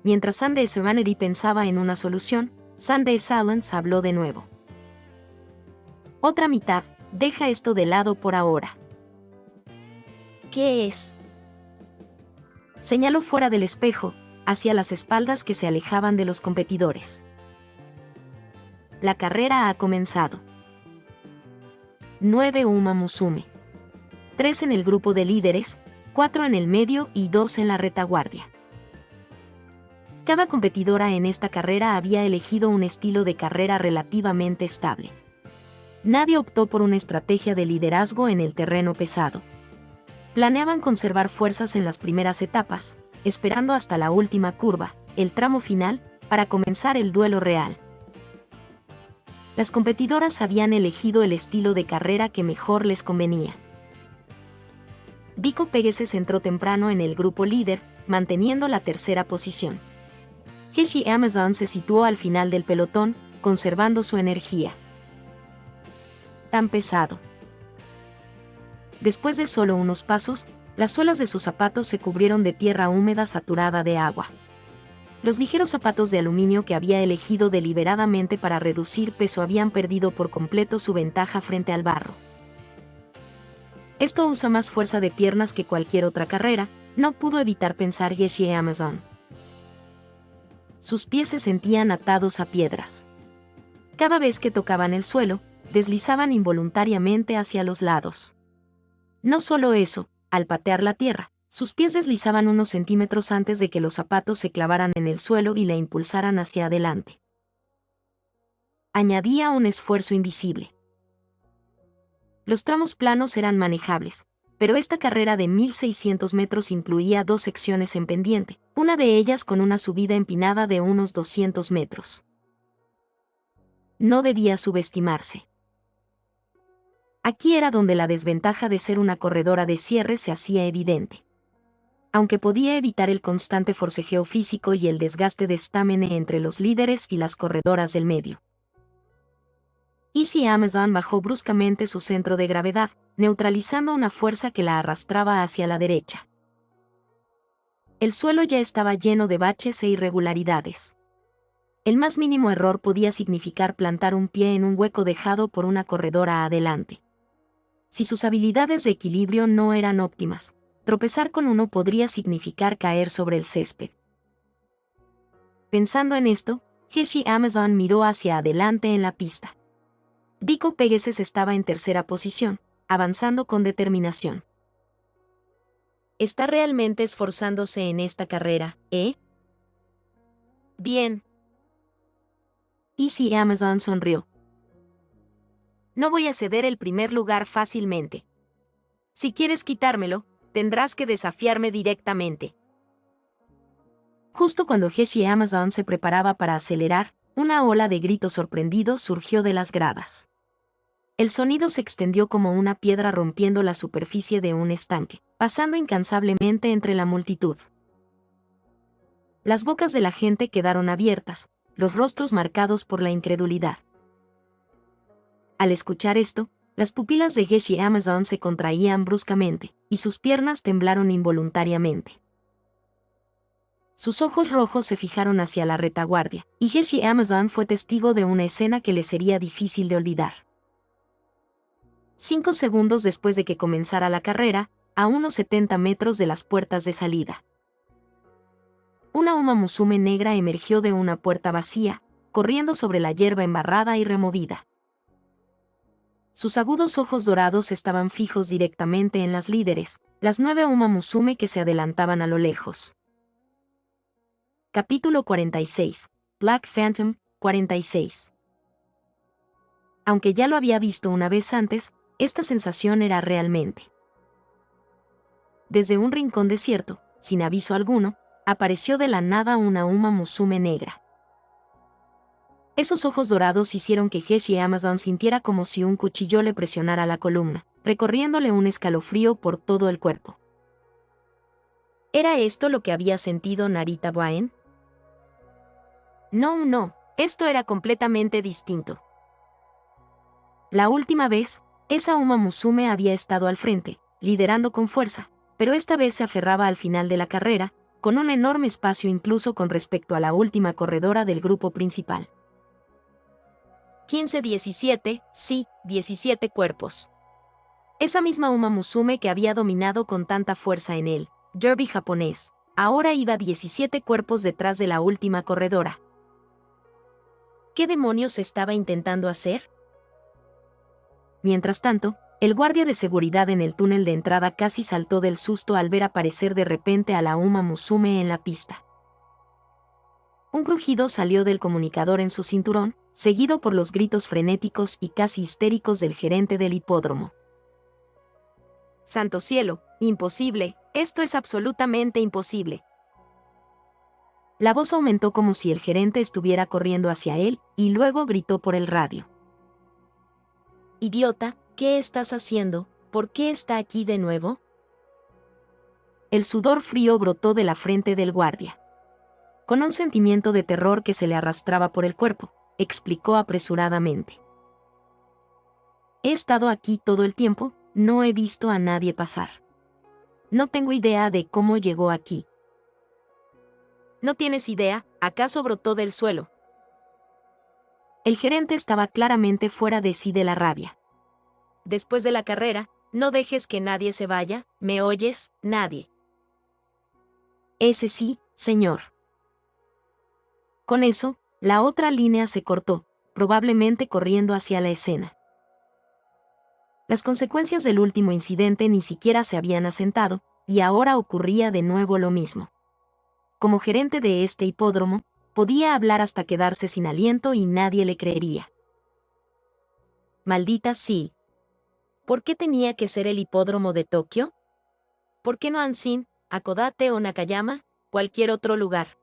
Mientras Sandy Serenity pensaba en una solución, Sandy Sawans habló de nuevo. Otra mitad, deja esto de lado por ahora. ¿Qué es? Señaló fuera del espejo, hacia las espaldas que se alejaban de los competidores. La carrera ha comenzado. 9 Uma Musume. 3 en el grupo de líderes, 4 en el medio y 2 en la retaguardia. Cada competidora en esta carrera había elegido un estilo de carrera relativamente estable. Nadie optó por una estrategia de liderazgo en el terreno pesado. Planeaban conservar fuerzas en las primeras etapas, esperando hasta la última curva, el tramo final, para comenzar el duelo real. Las competidoras habían elegido el estilo de carrera que mejor les convenía. Vico Pérez se centró temprano en el grupo líder, manteniendo la tercera posición. Keshi Amazon se situó al final del pelotón, conservando su energía. Tan pesado. Después de solo unos pasos, las suelas de sus zapatos se cubrieron de tierra húmeda saturada de agua. Los ligeros zapatos de aluminio que había elegido deliberadamente para reducir peso habían perdido por completo su ventaja frente al barro. Esto usa más fuerza de piernas que cualquier otra carrera, no pudo evitar pensar Keshi Amazon. Sus pies se sentían atados a piedras. Cada vez que tocaban el suelo, deslizaban involuntariamente hacia los lados. No solo eso, al patear la tierra, sus pies deslizaban unos centímetros antes de que los zapatos se clavaran en el suelo y la impulsaran hacia adelante. Añadía un esfuerzo invisible. Los tramos planos eran manejables, pero esta carrera de 1.600 metros incluía 2 secciones en pendiente, una de ellas con una subida empinada de unos 200 metros. No debía subestimarse. Aquí era donde la desventaja de ser una corredora de cierre se hacía evidente. Aunque podía evitar el constante forcejeo físico y el desgaste de estamina entre los líderes y las corredoras del medio. Easy Amazon bajó bruscamente su centro de gravedad, neutralizando una fuerza que la arrastraba hacia la derecha. El suelo ya estaba lleno de baches e irregularidades. El más mínimo error podía significar plantar un pie en un hueco dejado por una corredora adelante. Si sus habilidades de equilibrio no eran óptimas, tropezar con uno podría significar caer sobre el césped. Pensando en esto, Easy Amazon miró hacia adelante en la pista. Vico Pegasus estaba en tercera posición, avanzando con determinación. ¿Está realmente esforzándose en esta carrera, Bien. Easy Amazon sonrió. No voy a ceder el primer lugar fácilmente. Si quieres quitármelo, tendrás que desafiarme directamente. Justo cuando Easy Amazon se preparaba para acelerar, una ola de gritos sorprendidos surgió de las gradas. El sonido se extendió como una piedra rompiendo la superficie de un estanque, pasando incansablemente entre la multitud. Las bocas de la gente quedaron abiertas, los rostros marcados por la incredulidad. Al escuchar esto, las pupilas de Easy Amazon se contraían bruscamente, y sus piernas temblaron involuntariamente. Sus ojos rojos se fijaron hacia la retaguardia, y Easy Amazon fue testigo de una escena que le sería difícil de olvidar. 5 segundos después de que comenzara la carrera, a unos 70 metros de las puertas de salida. Una Uma Musume negra emergió de una puerta vacía, corriendo sobre la hierba embarrada y removida. Sus agudos ojos dorados estaban fijos directamente en las líderes, las 9 Uma Musume que se adelantaban a lo lejos. Capítulo 46. Black Phantom, 46. Aunque ya lo había visto una vez antes, esta sensación era realmente. Desde un rincón desierto, sin aviso alguno, apareció de la nada una Uma Musume negra. Esos ojos dorados hicieron que Easy Amazon sintiera como si un cuchillo le presionara la columna, recorriéndole un escalofrío por todo el cuerpo. ¿Era esto lo que había sentido Narita Bowen? No, esto era completamente distinto. La última vez, esa Uma Musume había estado al frente, liderando con fuerza, pero esta vez se aferraba al final de la carrera, con un enorme espacio incluso con respecto a la última corredora del grupo principal. 15-17, sí, 17 cuerpos. Esa misma Uma Musume que había dominado con tanta fuerza en el derby japonés, ahora iba 17 cuerpos detrás de la última corredora. ¿Qué demonios estaba intentando hacer? Mientras tanto, el guardia de seguridad en el túnel de entrada casi saltó del susto al ver aparecer de repente a la Uma Musume en la pista. Un crujido salió del comunicador en su cinturón, seguido por los gritos frenéticos y casi histéricos del gerente del hipódromo. ¡Santo cielo! ¡Imposible! ¡Esto es absolutamente imposible! La voz aumentó como si el gerente estuviera corriendo hacia él, y luego gritó por el radio. «Idiota, ¿qué estás haciendo? ¿Por qué está aquí de nuevo?» El sudor frío brotó de la frente del guardia. Con un sentimiento de terror que se le arrastraba por el cuerpo, explicó apresuradamente. «He estado aquí todo el tiempo, no he visto a nadie pasar. No tengo idea de cómo llegó aquí». «¿No tienes idea? ¿Acaso brotó del suelo?» El gerente estaba claramente fuera de sí de la rabia. «Después de la carrera, no dejes que nadie se vaya, ¿me oyes? Nadie». «Ese sí, señor». Con eso, la otra línea se cortó, probablemente corriendo hacia la escena. Las consecuencias del último incidente ni siquiera se habían asentado, y ahora ocurría de nuevo lo mismo. Como gerente de este hipódromo, podía hablar hasta quedarse sin aliento y nadie le creería. Maldita sí. ¿Por qué tenía que ser el hipódromo de Tokio? ¿Por qué no Anshin, Hakodate o Nakayama, cualquier otro lugar?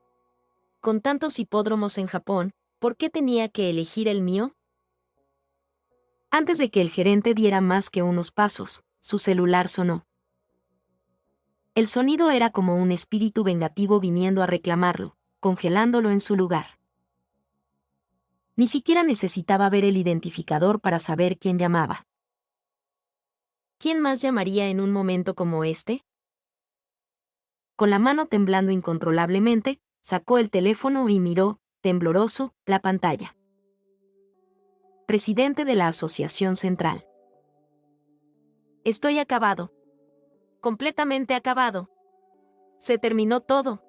Con tantos hipódromos en Japón, ¿por qué tenía que elegir el mío? Antes de que el gerente diera más que unos pasos, su celular sonó. El sonido era como un espíritu vengativo viniendo a reclamarlo, congelándolo en su lugar. Ni siquiera necesitaba ver el identificador para saber quién llamaba. ¿Quién más llamaría en un momento como este? Con la mano temblando incontrolablemente, sacó el teléfono y miró, tembloroso, la pantalla. Presidente de la Asociación Central. Estoy acabado. Completamente acabado. Se terminó todo.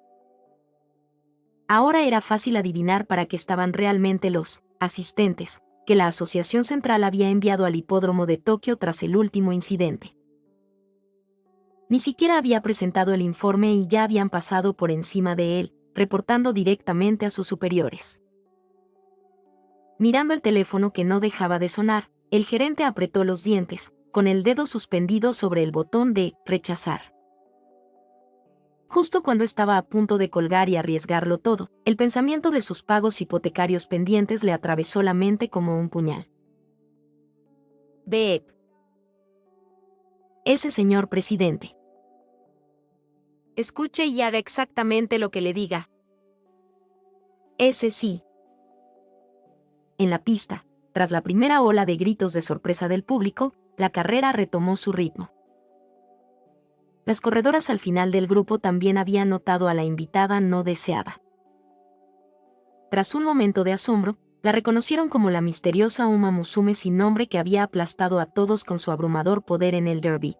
Ahora era fácil adivinar para qué estaban realmente los asistentes que la Asociación Central había enviado al hipódromo de Tokio tras el último incidente. Ni siquiera había presentado el informe y ya habían pasado por encima de él, reportando directamente a sus superiores. Mirando el teléfono que no dejaba de sonar, el gerente apretó los dientes, con el dedo suspendido sobre el botón de rechazar. Justo cuando estaba a punto de colgar y arriesgarlo todo, el pensamiento de sus pagos hipotecarios pendientes le atravesó la mente como un puñal. Beep. Ese señor presidente. Escuche y haga exactamente lo que le diga. Ese sí. En la pista, tras la primera ola de gritos de sorpresa del público, la carrera retomó su ritmo. Las corredoras al final del grupo también habían notado a la invitada no deseada. Tras un momento de asombro, la reconocieron como la misteriosa Uma Musume sin nombre que había aplastado a todos con su abrumador poder en el derby.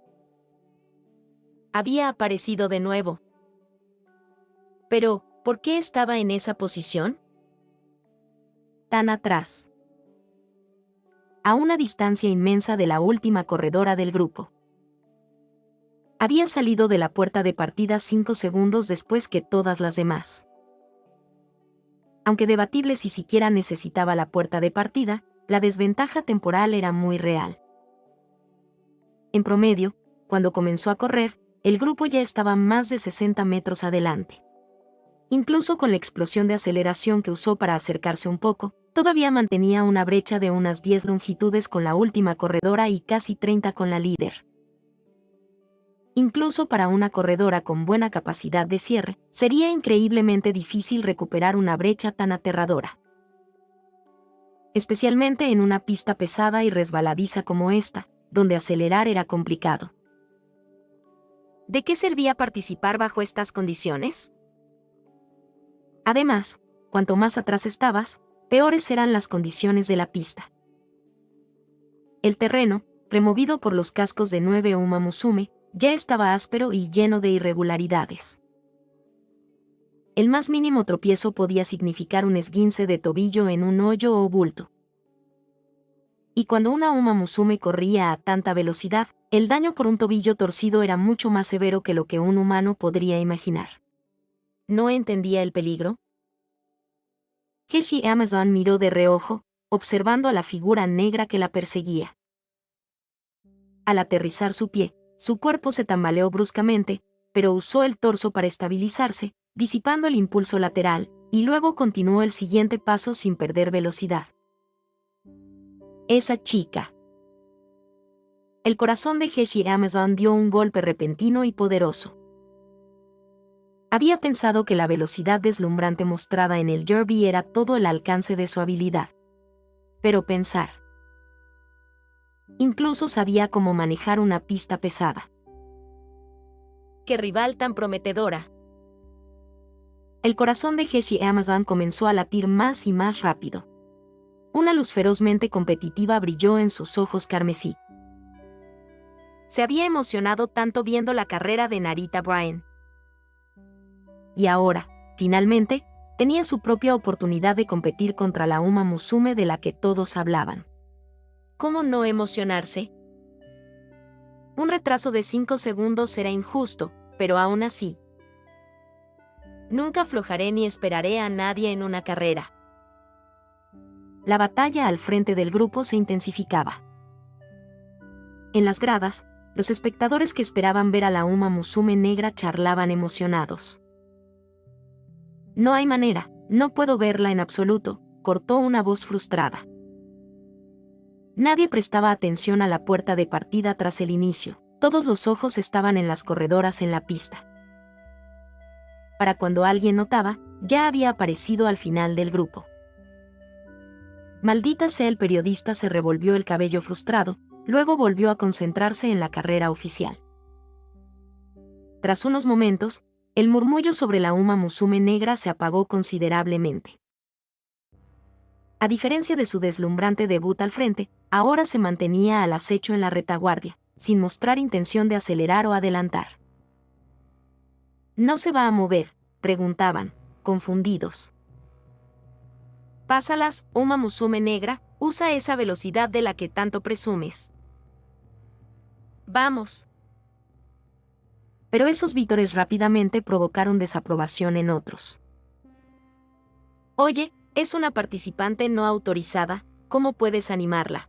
Había aparecido de nuevo. Pero, ¿por qué estaba en esa posición? Tan atrás. A una distancia inmensa de la última corredora del grupo. Había salido de la puerta de partida 5 segundos después que todas las demás. Aunque debatible si siquiera necesitaba la puerta de partida, la desventaja temporal era muy real. En promedio, cuando comenzó a correr, el grupo ya estaba más de 60 metros adelante. Incluso con la explosión de aceleración que usó para acercarse un poco, todavía mantenía una brecha de unas 10 longitudes con la última corredora y casi 30 con la líder. Incluso para una corredora con buena capacidad de cierre, sería increíblemente difícil recuperar una brecha tan aterradora. Especialmente en una pista pesada y resbaladiza como esta, donde acelerar era complicado. ¿De qué servía participar bajo estas condiciones? Además, cuanto más atrás estabas, peores eran las condiciones de la pista. El terreno, removido por los cascos de 9 Uma Musume, ya estaba áspero y lleno de irregularidades. El más mínimo tropiezo podía significar un esguince de tobillo en un hoyo o bulto. Y cuando una Uma Musume corría a tanta velocidad, el daño por un tobillo torcido era mucho más severo que lo que un humano podría imaginar. ¿No entendía el peligro? Keshi Amazon miró de reojo, observando a la figura negra que la perseguía. Al aterrizar su pie, su cuerpo se tambaleó bruscamente, pero usó el torso para estabilizarse, disipando el impulso lateral, y luego continuó el siguiente paso sin perder velocidad. Esa chica. El corazón de Keshi Amazon dio un golpe repentino y poderoso. Había pensado que la velocidad deslumbrante mostrada en el derby era todo el alcance de su habilidad. Pero pensar. Incluso sabía cómo manejar una pista pesada. ¡Qué rival tan prometedora! El corazón de Keshi Amazon comenzó a latir más y más rápido. Una luz ferozmente competitiva brilló en sus ojos carmesí. Se había emocionado tanto viendo la carrera de Narita Bryan. Y ahora, finalmente, tenía su propia oportunidad de competir contra la Uma Musume de la que todos hablaban. ¿Cómo no emocionarse? Un retraso de 5 segundos era injusto, pero aún así. Nunca aflojaré ni esperaré a nadie en una carrera. La batalla al frente del grupo se intensificaba. En las gradas, los espectadores que esperaban ver a la Uma Musume negra charlaban emocionados. No hay manera, no puedo verla en absoluto, cortó una voz frustrada. Nadie prestaba atención a la puerta de partida tras el inicio, todos los ojos estaban en las corredoras en la pista. Para cuando alguien notaba, ya había aparecido al final del grupo. Maldita sea, el periodista se revolvió el cabello frustrado, luego volvió a concentrarse en la carrera oficial. Tras unos momentos, el murmullo sobre la Uma Musume negra se apagó considerablemente. A diferencia de su deslumbrante debut al frente, ahora se mantenía al acecho en la retaguardia, sin mostrar intención de acelerar o adelantar. ¿No se va a mover?, preguntaban, confundidos. Pásalas, Uma Musume negra, usa esa velocidad de la que tanto presumes. Vamos. Pero esos vítores rápidamente provocaron desaprobación en otros. Oye, es una participante no autorizada, ¿cómo puedes animarla?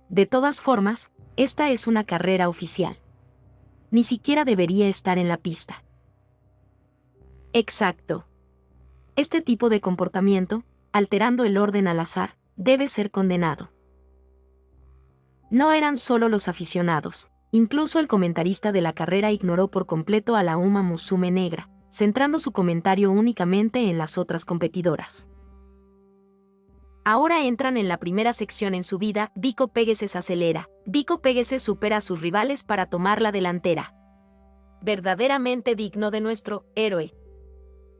De todas formas, esta es una carrera oficial. Ni siquiera debería estar en la pista. Exacto. Este tipo de comportamiento, alterando el orden al azar, debe ser condenado. No eran solo los aficionados, incluso el comentarista de la carrera ignoró por completo a la Uma Musume negra, centrando su comentario únicamente en las otras competidoras. Ahora entran en la primera sección en su vida, Vico Pegueses acelera, Vico Pegueses supera a sus rivales para tomar la delantera. Verdaderamente digno de nuestro héroe.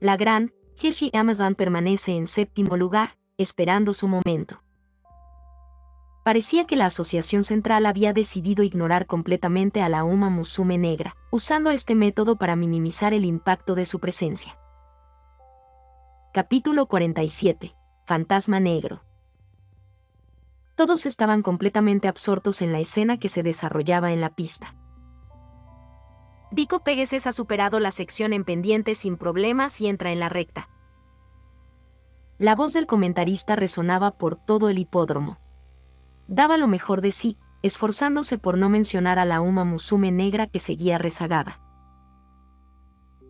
La gran Hirschi Amazon permanece en séptimo lugar, esperando su momento. Parecía que la Asociación Central había decidido ignorar completamente a la Uma Musume negra, usando este método para minimizar el impacto de su presencia. Capítulo 47. Fantasma negro. Todos estaban completamente absortos en la escena que se desarrollaba en la pista. Vico Pegueses ha superado la sección en pendiente sin problemas y entra en la recta. La voz del comentarista resonaba por todo el hipódromo. Daba lo mejor de sí, esforzándose por no mencionar a la Uma Musume negra que seguía rezagada.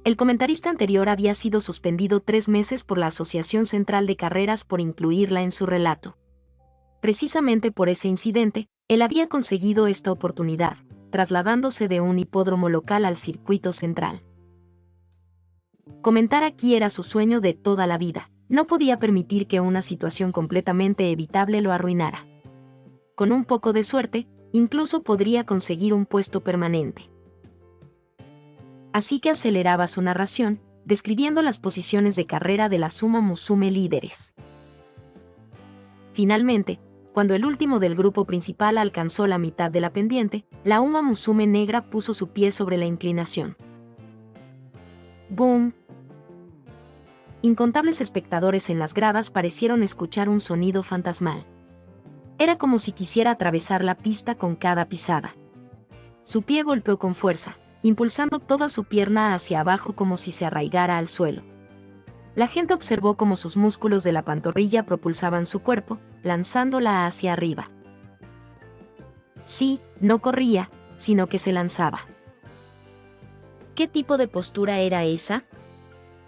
El comentarista anterior había sido suspendido 3 meses por la Asociación Central de Carreras por incluirla en su relato. Precisamente por ese incidente, él había conseguido esta oportunidad, trasladándose de un hipódromo local al circuito central. Comentar aquí era su sueño de toda la vida, no podía permitir que una situación completamente evitable lo arruinara. Con un poco de suerte, incluso podría conseguir un puesto permanente. Así que aceleraba su narración, describiendo las posiciones de carrera de las Uma Musume líderes. Finalmente, cuando el último del grupo principal alcanzó la mitad de la pendiente, la Uma Musume negra puso su pie sobre la inclinación. ¡Boom! Incontables espectadores en las gradas parecieron escuchar un sonido fantasmal. Era como si quisiera atravesar la pista con cada pisada. Su pie golpeó con fuerza, impulsando toda su pierna hacia abajo como si se arraigara al suelo. La gente observó cómo sus músculos de la pantorrilla propulsaban su cuerpo, lanzándola hacia arriba. Sí, no corría, sino que se lanzaba. ¿Qué tipo de postura era esa?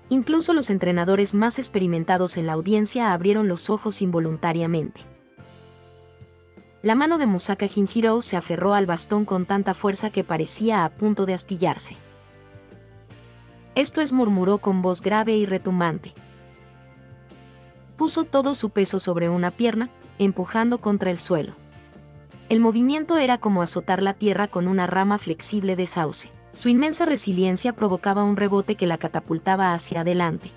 Incluso los entrenadores más experimentados en la audiencia abrieron los ojos involuntariamente. La mano de Musaka Shinjiro se aferró al bastón con tanta fuerza que parecía a punto de astillarse. Esto es, murmuró con voz grave y retumbante. Puso todo su peso sobre una pierna, empujando contra el suelo. El movimiento era como azotar la tierra con una rama flexible de sauce. Su inmensa resiliencia provocaba un rebote que la catapultaba hacia adelante.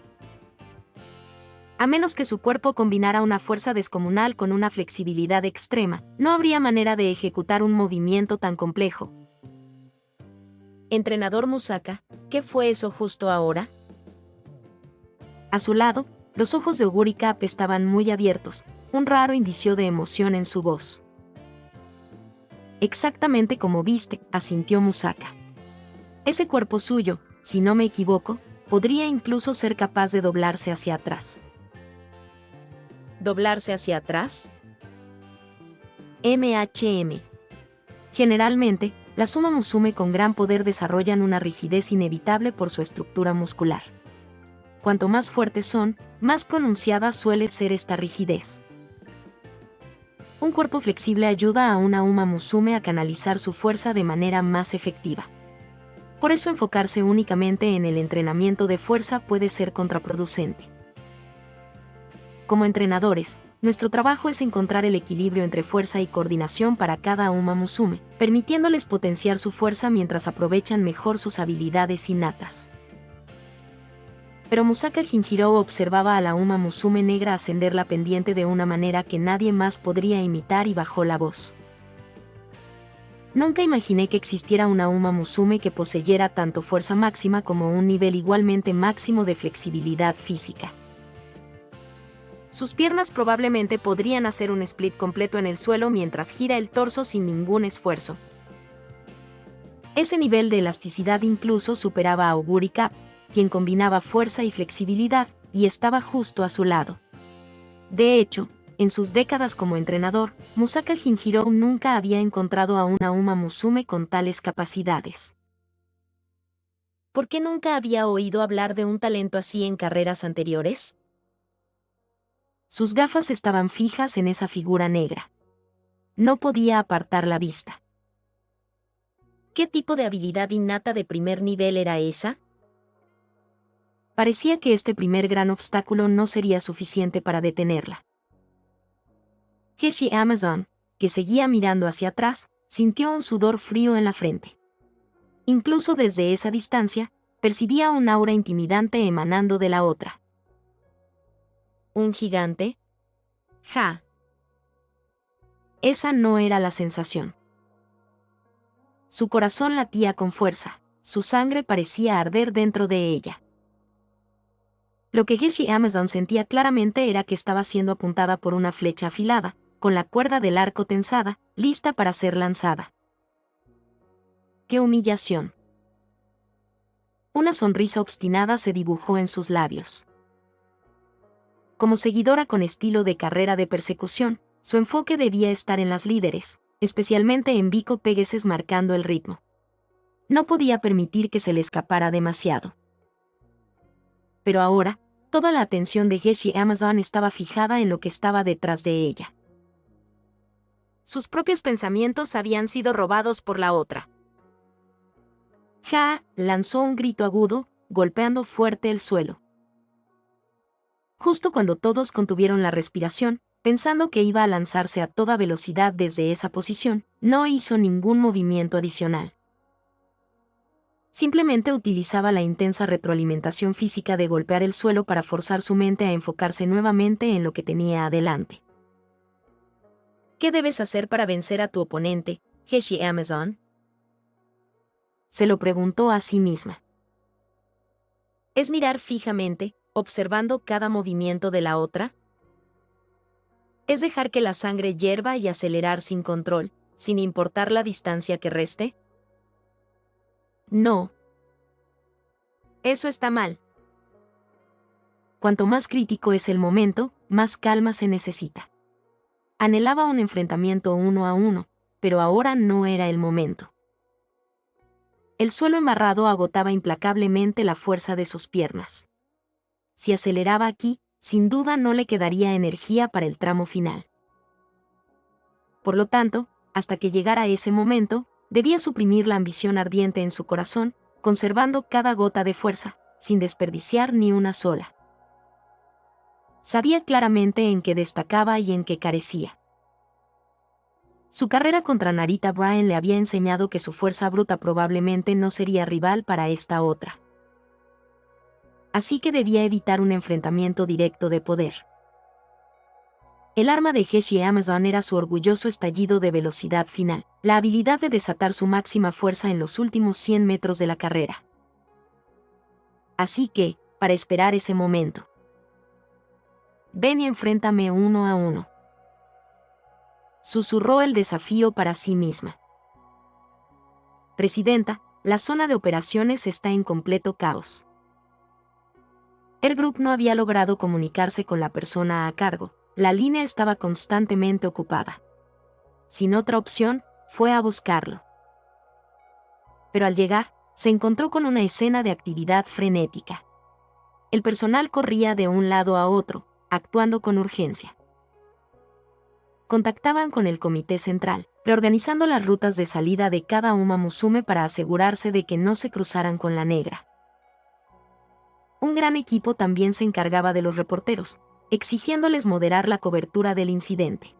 A menos que su cuerpo combinara una fuerza descomunal con una flexibilidad extrema, no habría manera de ejecutar un movimiento tan complejo. Entrenador Musaka, ¿qué fue eso justo ahora? A su lado, los ojos de Oguri Cap estaban muy abiertos, un raro indicio de emoción en su voz. Exactamente como viste, asintió Musaka. Ese cuerpo suyo, si no me equivoco, podría incluso ser capaz de doblarse hacia atrás. ¿Doblarse hacia atrás? MHM. Generalmente, las Uma Musume con gran poder desarrollan una rigidez inevitable por su estructura muscular. Cuanto más fuertes son, más pronunciada suele ser esta rigidez. Un cuerpo flexible ayuda a una Uma Musume a canalizar su fuerza de manera más efectiva. Por eso enfocarse únicamente en el entrenamiento de fuerza puede ser contraproducente. Como entrenadores, nuestro trabajo es encontrar el equilibrio entre fuerza y coordinación para cada Uma Musume, permitiéndoles potenciar su fuerza mientras aprovechan mejor sus habilidades innatas. Pero Musaka Shinjiro observaba a la Uma Musume negra ascender la pendiente de una manera que nadie más podría imitar y bajó la voz. Nunca imaginé que existiera una Uma Musume que poseyera tanto fuerza máxima como un nivel igualmente máximo de flexibilidad física. Sus piernas probablemente podrían hacer un split completo en el suelo mientras gira el torso sin ningún esfuerzo. Ese nivel de elasticidad incluso superaba a Oguri Cap, quien combinaba fuerza y flexibilidad, y estaba justo a su lado. De hecho, en sus décadas como entrenador, Musaka Shinjiro nunca había encontrado a una Uma Musume con tales capacidades. ¿Por qué nunca había oído hablar de un talento así en carreras anteriores? Sus gafas estaban fijas en esa figura negra. No podía apartar la vista. ¿Qué tipo de habilidad innata de primer nivel era esa? Parecía que este primer gran obstáculo no sería suficiente para detenerla. Heshi Amazon, que seguía mirando hacia atrás, sintió un sudor frío en la frente. Incluso desde esa distancia, percibía un aura intimidante emanando de la otra. ¿Un gigante? ¡Ja! Esa no era la sensación. Su corazón latía con fuerza, su sangre parecía arder dentro de ella. Lo que Heshi Amazon sentía claramente era que estaba siendo apuntada por una flecha afilada, con la cuerda del arco tensada, lista para ser lanzada. ¡Qué humillación! Una sonrisa obstinada se dibujó en sus labios. Como seguidora con estilo de carrera de persecución, su enfoque debía estar en las líderes, especialmente en Biko Pegasus marcando el ritmo. No podía permitir que se le escapara demasiado. Pero ahora, toda la atención de Heshi Amazon estaba fijada en lo que estaba detrás de ella. Sus propios pensamientos habían sido robados por la otra. Ja lanzó un grito agudo, golpeando fuerte el suelo. Justo cuando todos contuvieron la respiración, pensando que iba a lanzarse a toda velocidad desde esa posición, no hizo ningún movimiento adicional. Simplemente utilizaba la intensa retroalimentación física de golpear el suelo para forzar su mente a enfocarse nuevamente en lo que tenía adelante. ¿Qué debes hacer para vencer a tu oponente, Heshi Amazon? Se lo preguntó a sí misma. ¿Es mirar fijamente, observando cada movimiento de la otra? ¿Es dejar que la sangre hierva y acelerar sin control, sin importar la distancia que reste? No. Eso está mal. Cuanto más crítico es el momento, más calma se necesita. Anhelaba un enfrentamiento 1 a 1, pero ahora no era el momento. El suelo embarrado agotaba implacablemente la fuerza de sus piernas. Si aceleraba aquí, sin duda no le quedaría energía para el tramo final. Por lo tanto, hasta que llegara ese momento, debía suprimir la ambición ardiente en su corazón, conservando cada gota de fuerza, sin desperdiciar ni una sola. Sabía claramente en qué destacaba y en qué carecía. Su carrera contra Narita Bryan le había enseñado que su fuerza bruta probablemente no sería rival para esta otra. Así que debía evitar un enfrentamiento directo de poder. El arma de Heshi Amazon era su orgulloso estallido de velocidad final, la habilidad de desatar su máxima fuerza en los últimos 100 metros de la carrera. Así que, para esperar ese momento. Ven y enfréntame 1 a 1. Susurró el desafío para sí misma. Presidenta, la zona de operaciones está en completo caos. El Group no había logrado comunicarse con la persona a cargo, la línea estaba constantemente ocupada. Sin otra opción, fue a buscarlo. Pero al llegar, se encontró con una escena de actividad frenética. El personal corría de un lado a otro, actuando con urgencia. Contactaban con el comité central, reorganizando las rutas de salida de cada Uma Musume para asegurarse de que no se cruzaran con la negra. Un gran equipo también se encargaba de los reporteros, exigiéndoles moderar la cobertura del incidente.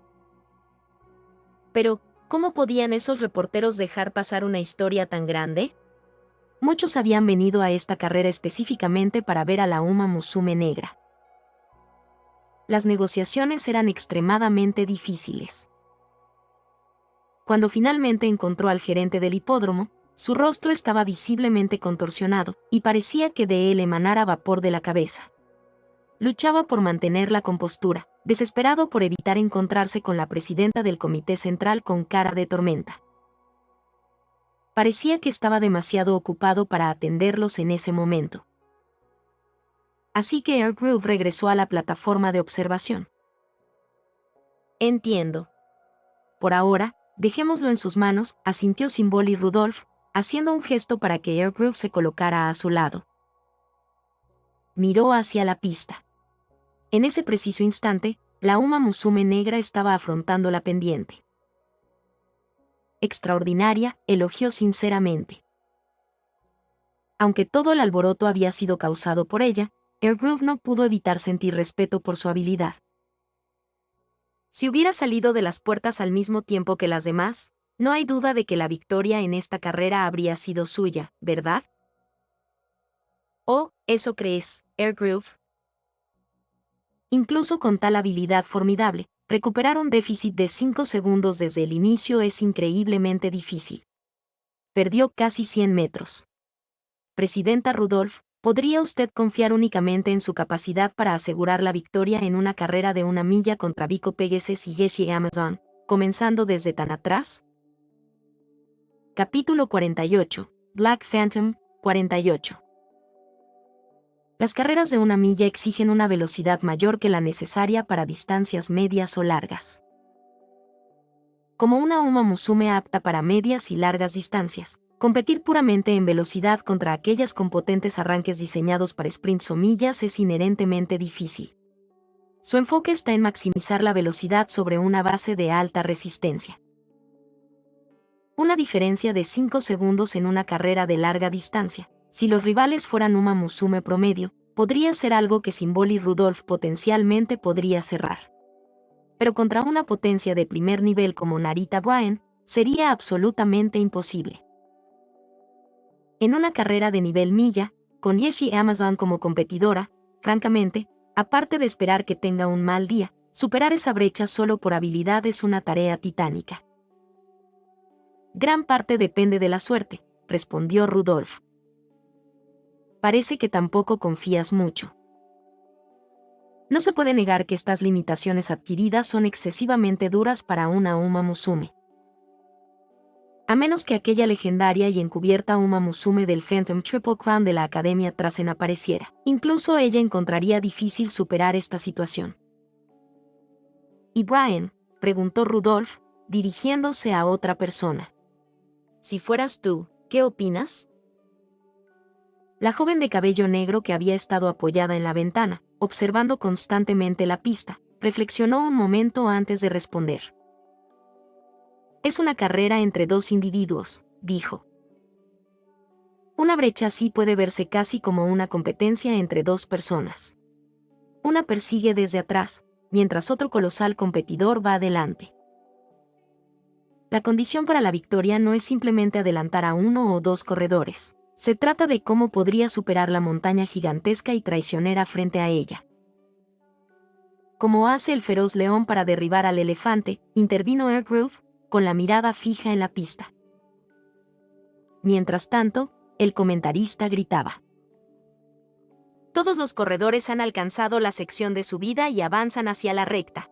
Pero, ¿cómo podían esos reporteros dejar pasar una historia tan grande? Muchos habían venido a esta carrera específicamente para ver a la Uma Musume negra. Las negociaciones eran extremadamente difíciles. Cuando finalmente encontró al gerente del hipódromo, su rostro estaba visiblemente contorsionado, y parecía que de él emanara vapor de la cabeza. Luchaba por mantener la compostura, desesperado por evitar encontrarse con la presidenta del comité central con cara de tormenta. Parecía que estaba demasiado ocupado para atenderlos en ese momento. Así que Airgroove regresó a la plataforma de observación. Entiendo. Por ahora, dejémoslo en sus manos, asintió Symbol y Rudolph, haciendo un gesto para que Airgroove se colocara a su lado. Miró hacia la pista. En ese preciso instante, la Uma Musume negra estaba afrontando la pendiente. Extraordinaria, elogió sinceramente. Aunque todo el alboroto había sido causado por ella, Airgroove no pudo evitar sentir respeto por su habilidad. Si hubiera salido de las puertas al mismo tiempo que las demás, no hay duda de que la victoria en esta carrera habría sido suya, ¿verdad? ¿Oh, eso crees, Airgroove? Incluso con tal habilidad formidable, recuperar un déficit de 5 segundos desde el inicio es increíblemente difícil. Perdió casi 100 metros. Presidenta Rudolph, ¿podría usted confiar únicamente en su capacidad para asegurar la victoria en una carrera de 1 milla contra Vico Pegasus y Yeshi Amazon, comenzando desde tan atrás? Capítulo 48, Black Phantom, 48. Las carreras de 1 milla exigen una velocidad mayor que la necesaria para distancias medias o largas. Como una Uma Musume apta para medias y largas distancias, competir puramente en velocidad contra aquellas con potentes arranques diseñados para sprints o millas es inherentemente difícil. Su enfoque está en maximizar la velocidad sobre una base de alta resistencia. Una diferencia de 5 segundos en una carrera de larga distancia, si los rivales fueran Uma Musume promedio, podría ser algo que Symbol y Rudolph potencialmente podría cerrar. Pero contra una potencia de primer nivel como Narita Bryan, sería absolutamente imposible. En una carrera de nivel milla, con Yeshi Amazon como competidora, francamente, aparte de esperar que tenga un mal día, superar esa brecha solo por habilidad es una tarea titánica. Gran parte depende de la suerte, respondió Rudolph. Parece que tampoco confías mucho. No se puede negar que estas limitaciones adquiridas son excesivamente duras para una Uma Musume. A menos que aquella legendaria y encubierta Uma Musume del Phantom Triple Crown de la Academia Trasen apareciera, incluso ella encontraría difícil superar esta situación. ¿Y Bryan?, preguntó Rudolph, dirigiéndose a otra persona. Si fueras tú, ¿qué opinas? La joven de cabello negro que había estado apoyada en la ventana, observando constantemente la pista, reflexionó un momento antes de responder. Es una carrera entre dos individuos, dijo. Una brecha así puede verse casi como una competencia entre dos personas. Una persigue desde atrás, mientras otro colosal competidor va adelante. La condición para la victoria no es simplemente adelantar a uno o dos corredores. Se trata de cómo podría superar la montaña gigantesca y traicionera frente a ella. Como hace el feroz león para derribar al elefante, intervino Airgroove, con la mirada fija en la pista. Mientras tanto, el comentarista gritaba. Todos los corredores han alcanzado la sección de subida y avanzan hacia la recta.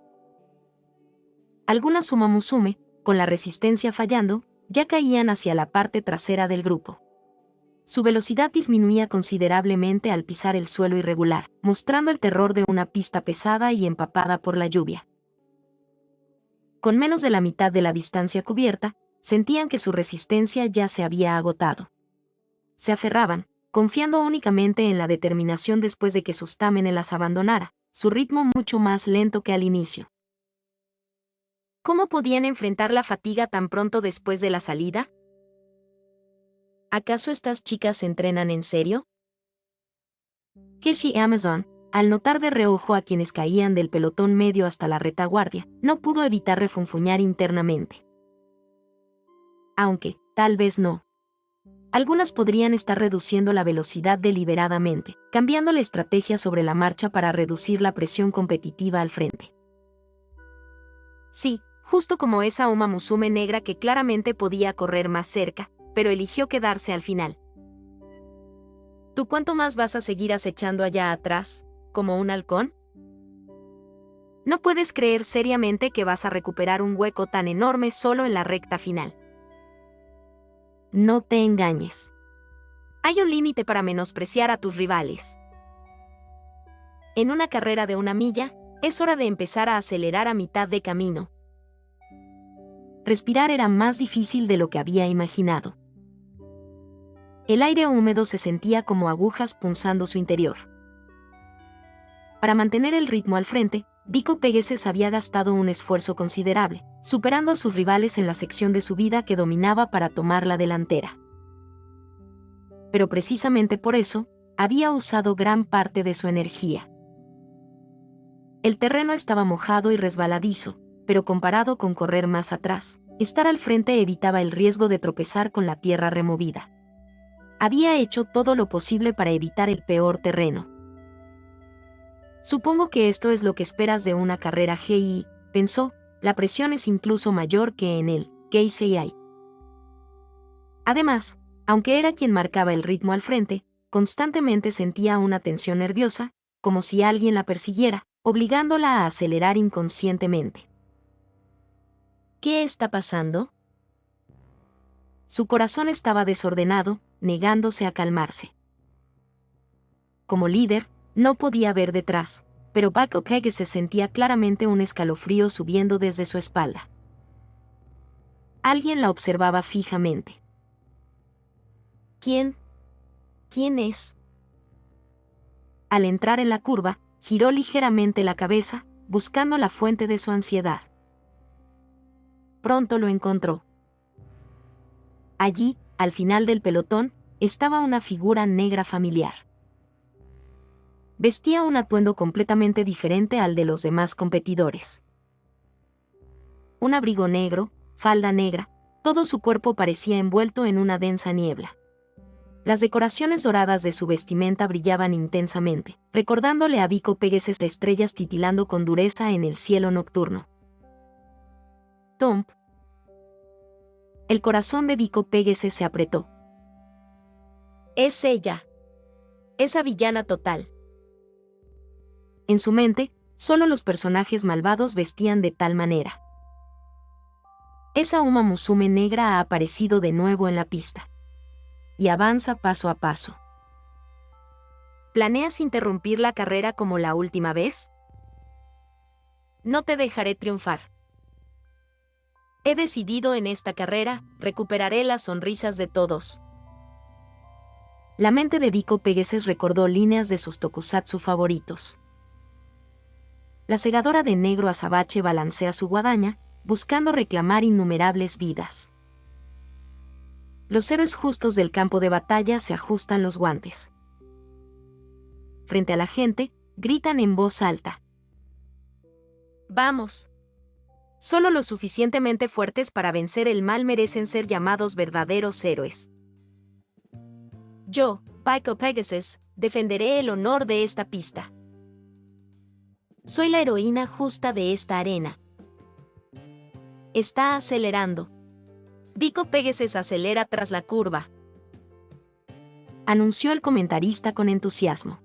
Algunas Uma Musume, con la resistencia fallando, ya caían hacia la parte trasera del grupo. Su velocidad disminuía considerablemente al pisar el suelo irregular, mostrando el terror de una pista pesada y empapada por la lluvia. Con menos de la mitad de la distancia cubierta, sentían que su resistencia ya se había agotado. Se aferraban, confiando únicamente en la determinación después de que su stamina las abandonara, su ritmo mucho más lento que al inicio. ¿Cómo podían enfrentar la fatiga tan pronto después de la salida? ¿Acaso estas chicas entrenan en serio? Keshi Amazon, al notar de reojo a quienes caían del pelotón medio hasta la retaguardia, no pudo evitar refunfuñar internamente. Aunque, tal vez no. Algunas podrían estar reduciendo la velocidad deliberadamente, cambiando la estrategia sobre la marcha para reducir la presión competitiva al frente. Sí, justo como esa Uma Musume negra que claramente podía correr más cerca, pero eligió quedarse al final. ¿Tú cuánto más vas a seguir acechando allá atrás, como un halcón? No puedes creer seriamente que vas a recuperar un hueco tan enorme solo en la recta final. No te engañes. Hay un límite para menospreciar a tus rivales. En una carrera de 1 milla, es hora de empezar a acelerar a mitad de camino. Respirar era más difícil de lo que había imaginado. El aire húmedo se sentía como agujas punzando su interior. Para mantener el ritmo al frente, Vico Pegueses había gastado un esfuerzo considerable, superando a sus rivales en la sección de subida que dominaba para tomar la delantera. Pero precisamente por eso, había usado gran parte de su energía. El terreno estaba mojado y resbaladizo, pero comparado con correr más atrás, estar al frente evitaba el riesgo de tropezar con la tierra removida. Había hecho todo lo posible para evitar el peor terreno. Supongo que esto es lo que esperas de una carrera GI, pensó, la presión es incluso mayor que en el KCI. Además, aunque era quien marcaba el ritmo al frente, constantemente sentía una tensión nerviosa, como si alguien la persiguiera, obligándola a acelerar inconscientemente. ¿Qué está pasando? Su corazón estaba desordenado, negándose a calmarse. Como líder, no podía ver detrás, pero Vico Pegueses sentía claramente un escalofrío subiendo desde su espalda. Alguien la observaba fijamente. ¿Quién? ¿Quién es? Al entrar en la curva, giró ligeramente la cabeza, buscando la fuente de su ansiedad. Pronto lo encontró. Allí, al final del pelotón, estaba una figura negra familiar. Vestía un atuendo completamente diferente al de los demás competidores. Un abrigo negro, falda negra, todo su cuerpo parecía envuelto en una densa niebla. Las decoraciones doradas de su vestimenta brillaban intensamente, recordándole a Vico Pegueses de estrellas titilando con dureza en el cielo nocturno. Thump. El corazón de Vico Pegueses se apretó. Es ella. Esa villana total. En su mente, solo los personajes malvados vestían de tal manera. Esa Uma Musume negra ha aparecido de nuevo en la pista. Y avanza paso a paso. ¿Planeas interrumpir la carrera como la última vez? No te dejaré triunfar. He decidido en esta carrera, recuperaré las sonrisas de todos. La mente de Vico Pegueses recordó líneas de sus tokusatsu favoritos. La segadora de negro azabache balancea su guadaña, buscando reclamar innumerables vidas. Los héroes justos del campo de batalla se ajustan los guantes. Frente a la gente, gritan en voz alta. ¡Vamos! Solo los suficientemente fuertes para vencer el mal merecen ser llamados verdaderos héroes. Yo, Vico Pegueses, defenderé el honor de esta pista. Soy la heroína justa de esta arena. Está acelerando. Vico Pegueses acelera tras la curva. Anunció el comentarista con entusiasmo.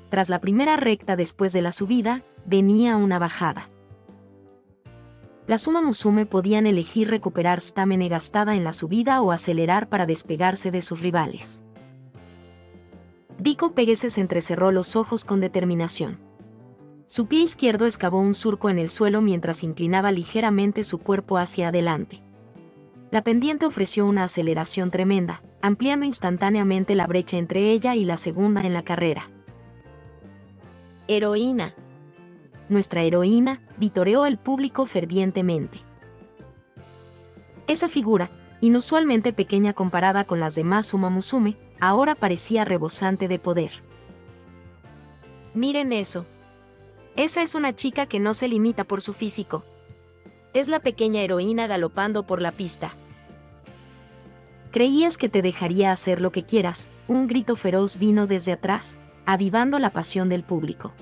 Tras la primera recta después de la subida, venía una bajada. Las Uma Musume podían elegir recuperar stamina gastada en la subida o acelerar para despegarse de sus rivales. Vico Pegueses entrecerró los ojos con determinación. Su pie izquierdo excavó un surco en el suelo mientras inclinaba ligeramente su cuerpo hacia adelante, La pendiente ofreció una aceleración tremenda, ampliando instantáneamente la brecha entre ella y la segunda en la carrera. ¡Heroína! Nuestra heroína, vitoreó el público fervientemente. Esa figura, inusualmente pequeña comparada con las demás Uma Musume, ahora parecía rebosante de poder. Miren eso. Esa es una chica que no se limita por su físico. Es la pequeña heroína galopando por la pista. ¿Creías que te dejaría hacer lo que quieras? Un grito feroz vino desde atrás, avivando la pasión del público.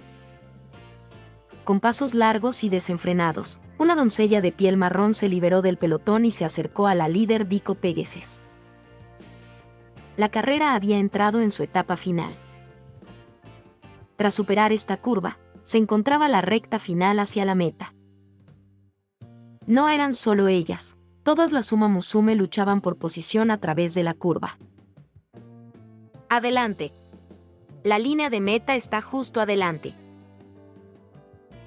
Con pasos largos y desenfrenados, una doncella de piel marrón se liberó del pelotón y se acercó a la líder Vico Pegueses. La carrera había entrado en su etapa final. Tras superar esta curva, se encontraba la recta final hacia la meta. No eran solo ellas, todas las Uma Musume luchaban por posición a través de la curva. ¡Adelante! La línea de meta está justo adelante.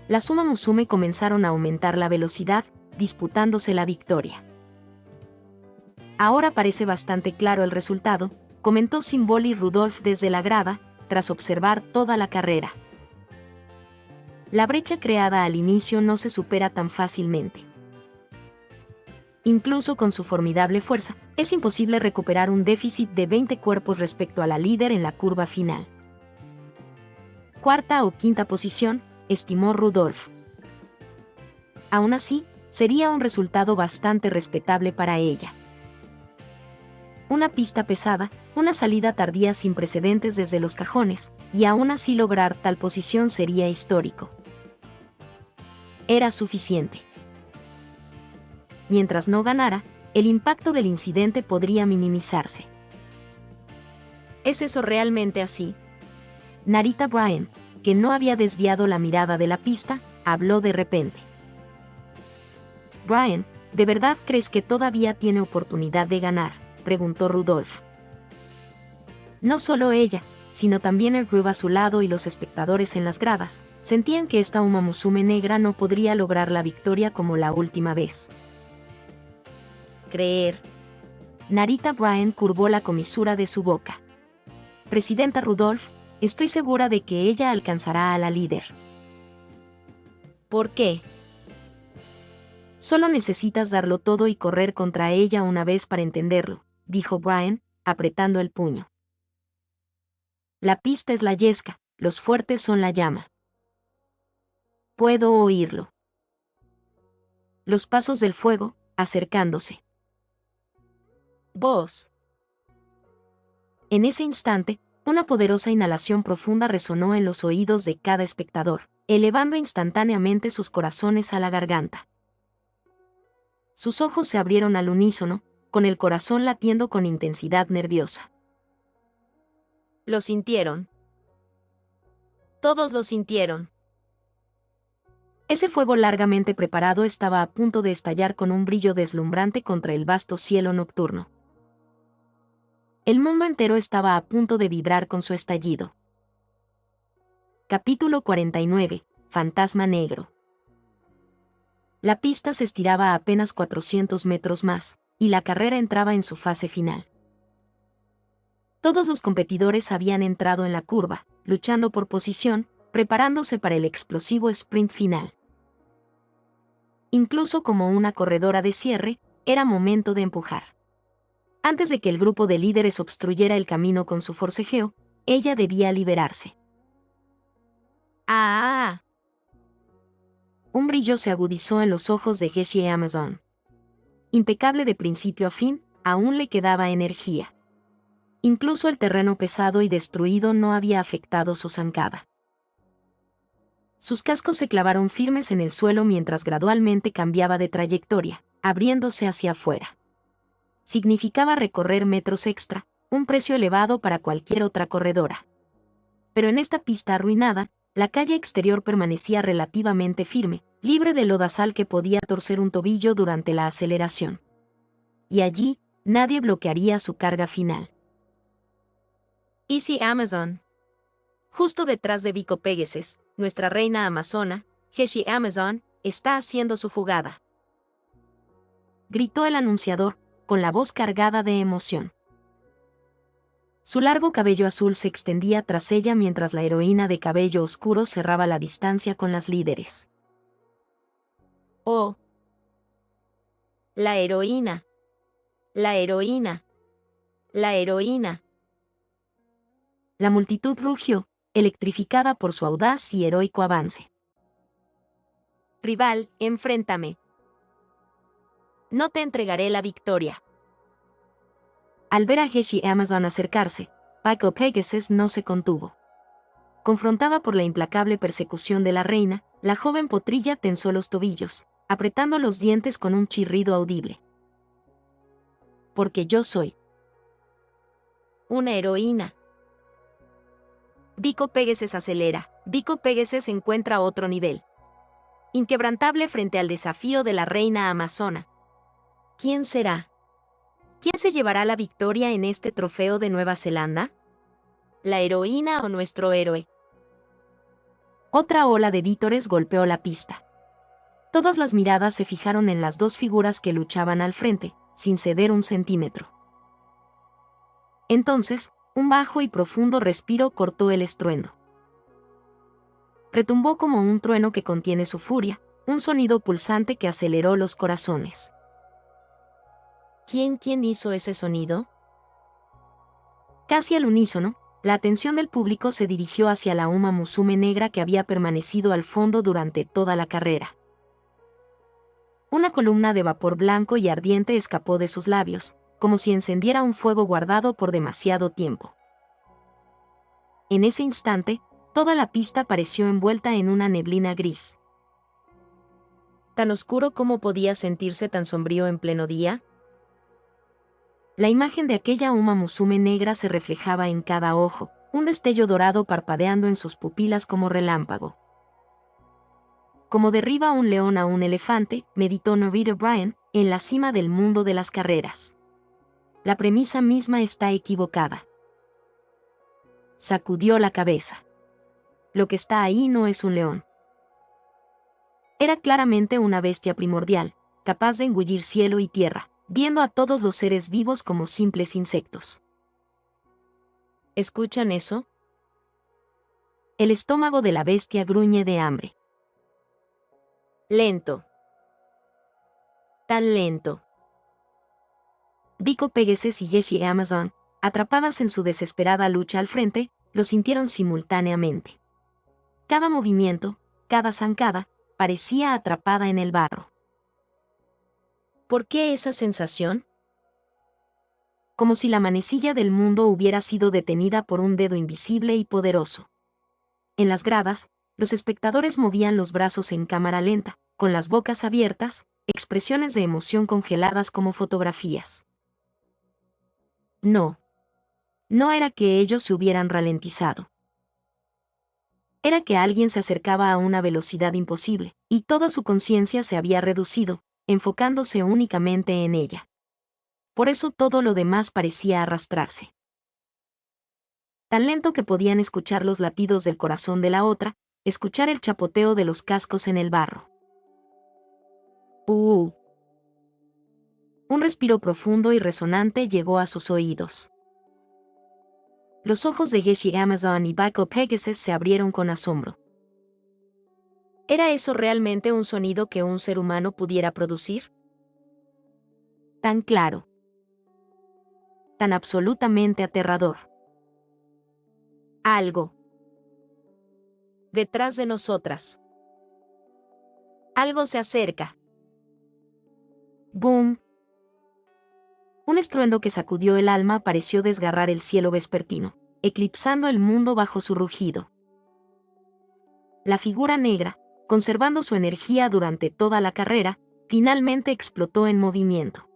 Las Uma Musume comenzaron a aumentar la velocidad, disputándose la victoria. Ahora parece bastante claro el resultado, comentó Simboli Rudolph desde la grada, tras observar toda la carrera. La brecha creada al inicio no se supera tan fácilmente. Incluso con su formidable fuerza, es imposible recuperar un déficit de 20 cuerpos respecto a la líder en la curva final. Cuarta o quinta posición, estimó Rudolph. Aún así, sería un resultado bastante respetable para ella. Una pista pesada, una salida tardía sin precedentes desde los cajones, y aún así lograr tal posición sería histórico. Era suficiente. Mientras no ganara, el impacto del incidente podría minimizarse. ¿Es eso realmente así? Narita Bryan, que no había desviado la mirada de la pista, habló de repente. Bryan, ¿de verdad crees que todavía tiene oportunidad de ganar?, preguntó Rudolph. No solo ella, sino también el club a su lado y los espectadores en las gradas, sentían que esta Uma Musume negra no podría lograr la victoria como la última vez. Creer. Narita Bryan curvó la comisura de su boca. Presidenta Rudolph, estoy segura de que ella alcanzará a la líder. ¿Por qué? Solo necesitas darlo todo y correr contra ella una vez para entenderlo, dijo Bryan, apretando el puño. La pista es la yesca, los fuertes son la llama. Puedo oírlo. Los pasos del fuego, acercándose. Voz. En ese instante, una poderosa inhalación profunda resonó en los oídos de cada espectador, elevando instantáneamente sus corazones a la garganta. Sus ojos se abrieron al unísono, con el corazón latiendo con intensidad nerviosa. ¿Lo sintieron? Todos lo sintieron. Ese fuego largamente preparado estaba a punto de estallar con un brillo deslumbrante contra el vasto cielo nocturno. El mundo entero estaba a punto de vibrar con su estallido. Capítulo 49. Fantasma Negro. La pista se estiraba a apenas 400 metros más, y la carrera entraba en su fase final. Todos los competidores habían entrado en la curva, luchando por posición, preparándose para el explosivo sprint final. Incluso como una corredora de cierre, era momento de empujar. Antes de que el grupo de líderes obstruyera el camino con su forcejeo, ella debía liberarse. ¡Ah! Un brillo se agudizó en los ojos de Geshe Amazon. Impecable de principio a fin, aún le quedaba energía. Incluso el terreno pesado y destruido no había afectado su zancada. Sus cascos se clavaron firmes en el suelo mientras gradualmente cambiaba de trayectoria, abriéndose hacia afuera. Significaba recorrer metros extra, un precio elevado para cualquier otra corredora. Pero en esta pista arruinada, la calle exterior permanecía relativamente firme, libre de lodazal que podía torcer un tobillo durante la aceleración. Y allí, nadie bloquearía su carga final. Easy Amazon. Justo detrás de Vico Pegueses, nuestra reina amazona, Geshe Amazon, está haciendo su jugada. Gritó el anunciador, con la voz cargada de emoción. Su largo cabello azul se extendía tras ella mientras la heroína de cabello oscuro cerraba la distancia con las líderes. ¡Oh! La heroína. La heroína. La heroína. La multitud rugió, electrificada por su audaz y heroico avance. Rival, enfréntame. No te entregaré la victoria. Al ver a Geshi Amazon acercarse, Paco Pegasus no se contuvo. Confrontada por la implacable persecución de la reina, la joven potrilla tensó los tobillos, apretando los dientes con un chirrido audible. Porque yo soy una heroína. Vico Pegasus acelera. Vico Pegasus encuentra otro nivel. Inquebrantable frente al desafío de la reina amazona. ¿Quién será? ¿Quién se llevará la victoria en este trofeo de Nueva Zelanda? ¿La heroína o nuestro héroe? Otra ola de vítores golpeó la pista. Todas las miradas se fijaron en las dos figuras que luchaban al frente, sin ceder un centímetro. Entonces, un bajo y profundo respiro cortó el estruendo. Retumbó como un trueno que contiene su furia, un sonido pulsante que aceleró los corazones. ¿Quién hizo ese sonido? Casi al unísono, la atención del público se dirigió hacia la Uma Musume negra que había permanecido al fondo durante toda la carrera. Una columna de vapor blanco y ardiente escapó de sus labios, como si encendiera un fuego guardado por demasiado tiempo. En ese instante, toda la pista pareció envuelta en una neblina gris. ¿Tan oscuro como podía sentirse tan sombrío en pleno día? La imagen de aquella Uma Musume negra se reflejaba en cada ojo, un destello dorado parpadeando en sus pupilas como relámpago. Como derriba un león a un elefante, meditó Norita Bryan, en la cima del mundo de las carreras. La premisa misma está equivocada. Sacudió la cabeza. Lo que está ahí no es un león. Era claramente una bestia primordial, capaz de engullir cielo y tierra, viendo a todos los seres vivos como simples insectos. ¿Escuchan eso? El estómago de la bestia gruñe de hambre. Lento. Tan lento. Vico Pegasus y Geshi Amazon, atrapadas en su desesperada lucha al frente, lo sintieron simultáneamente. Cada movimiento, cada zancada, parecía atrapada en el barro. ¿Por qué esa sensación? Como si la manecilla del mundo hubiera sido detenida por un dedo invisible y poderoso. En las gradas, los espectadores movían los brazos en cámara lenta, con las bocas abiertas, expresiones de emoción congeladas como fotografías. No. No era que ellos se hubieran ralentizado. Era que alguien se acercaba a una velocidad imposible, y toda su conciencia se había reducido, enfocándose únicamente en ella. Por eso todo lo demás parecía arrastrarse. Tan lento que podían escuchar los latidos del corazón de la otra, escuchar el chapoteo de los cascos en el barro. Un respiro profundo y resonante llegó a sus oídos. Los ojos de Geshi Amazon y Vico Pegasus se abrieron con asombro. ¿Era eso realmente un sonido que un ser humano pudiera producir? Tan claro. Tan absolutamente aterrador. Algo. Detrás de nosotras. Algo se acerca. ¡Boom! Un estruendo que sacudió el alma pareció desgarrar el cielo vespertino, eclipsando el mundo bajo su rugido. La figura negra, conservando su energía durante toda la carrera, finalmente explotó en movimiento.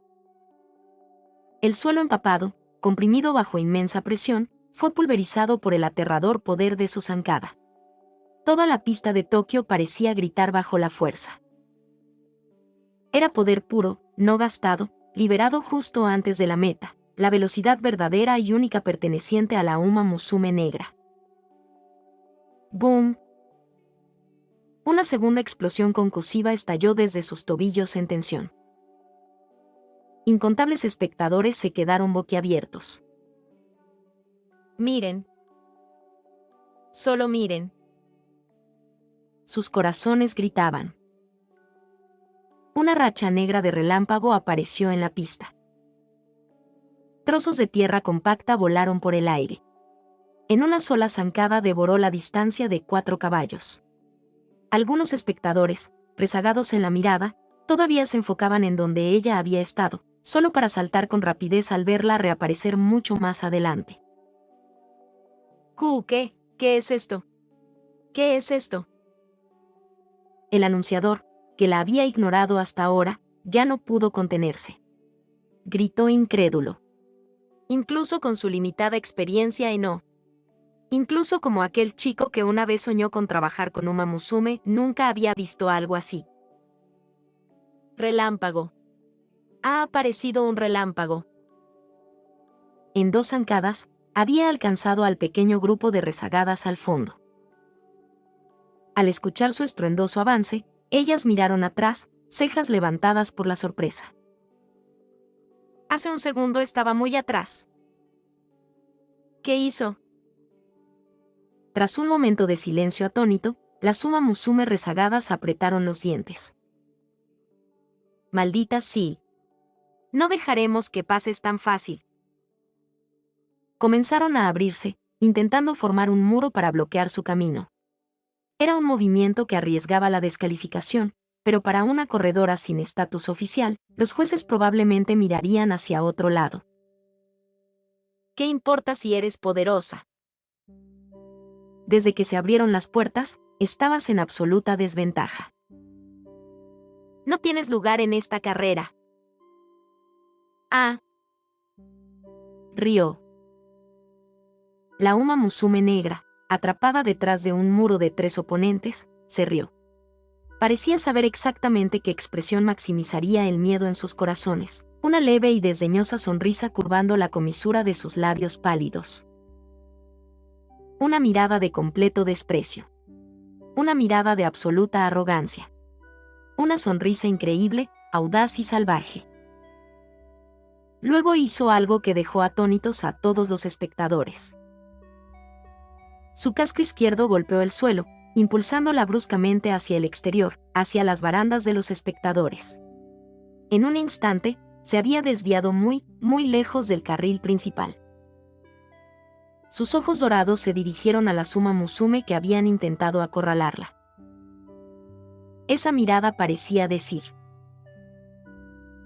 El suelo empapado, comprimido bajo inmensa presión, fue pulverizado por el aterrador poder de su zancada. Toda la pista de Tokio parecía gritar bajo la fuerza. Era poder puro, no gastado, liberado justo antes de la meta, la velocidad verdadera y única perteneciente a la Uma Musume negra. ¡Boom! Una segunda explosión concusiva estalló desde sus tobillos en tensión. Incontables espectadores se quedaron boquiabiertos. Miren. Solo miren. Sus corazones gritaban. Una racha negra de relámpago apareció en la pista. Trozos de tierra compacta volaron por el aire. En una sola zancada devoró la distancia de 4 caballos. Algunos espectadores, rezagados en la mirada, todavía se enfocaban en donde ella había estado, solo para saltar con rapidez al verla reaparecer mucho más adelante. ¿Qué? ¿Qué es esto? ¿Qué es esto? El anunciador, que la había ignorado hasta ahora, ya no pudo contenerse. Gritó incrédulo. Incluso con su limitada experiencia en O. Incluso como aquel chico que una vez soñó con trabajar con Uma Musume, nunca había visto algo así. Relámpago. Ha aparecido un relámpago. En 2 zancadas, había alcanzado al pequeño grupo de rezagadas al fondo. Al escuchar su estruendoso avance, ellas miraron atrás, cejas levantadas por la sorpresa. Hace un segundo estaba muy atrás. ¿Qué hizo? Tras un momento de silencio atónito, las Uma Musume rezagadas apretaron los dientes. Maldita sí. No dejaremos que pases tan fácil. Comenzaron a abrirse, intentando formar un muro para bloquear su camino. Era un movimiento que arriesgaba la descalificación, pero para una corredora sin estatus oficial, los jueces probablemente mirarían hacia otro lado. ¿Qué importa si eres poderosa? Desde que se abrieron las puertas, estabas en absoluta desventaja. No tienes lugar en esta carrera. Ah. Rió. La Uma Musume negra, atrapada detrás de un muro de 3 oponentes, se rió. Parecía saber exactamente qué expresión maximizaría el miedo en sus corazones, una leve y desdeñosa sonrisa curvando la comisura de sus labios pálidos. Una mirada de completo desprecio. Una mirada de absoluta arrogancia. Una sonrisa increíble, audaz y salvaje. Luego hizo algo que dejó atónitos a todos los espectadores. Su casco izquierdo golpeó el suelo, impulsándola bruscamente hacia el exterior, hacia las barandas de los espectadores. En un instante, se había desviado muy, muy lejos del carril principal. Sus ojos dorados se dirigieron a la Uma Musume que habían intentado acorralarla. Esa mirada parecía decir: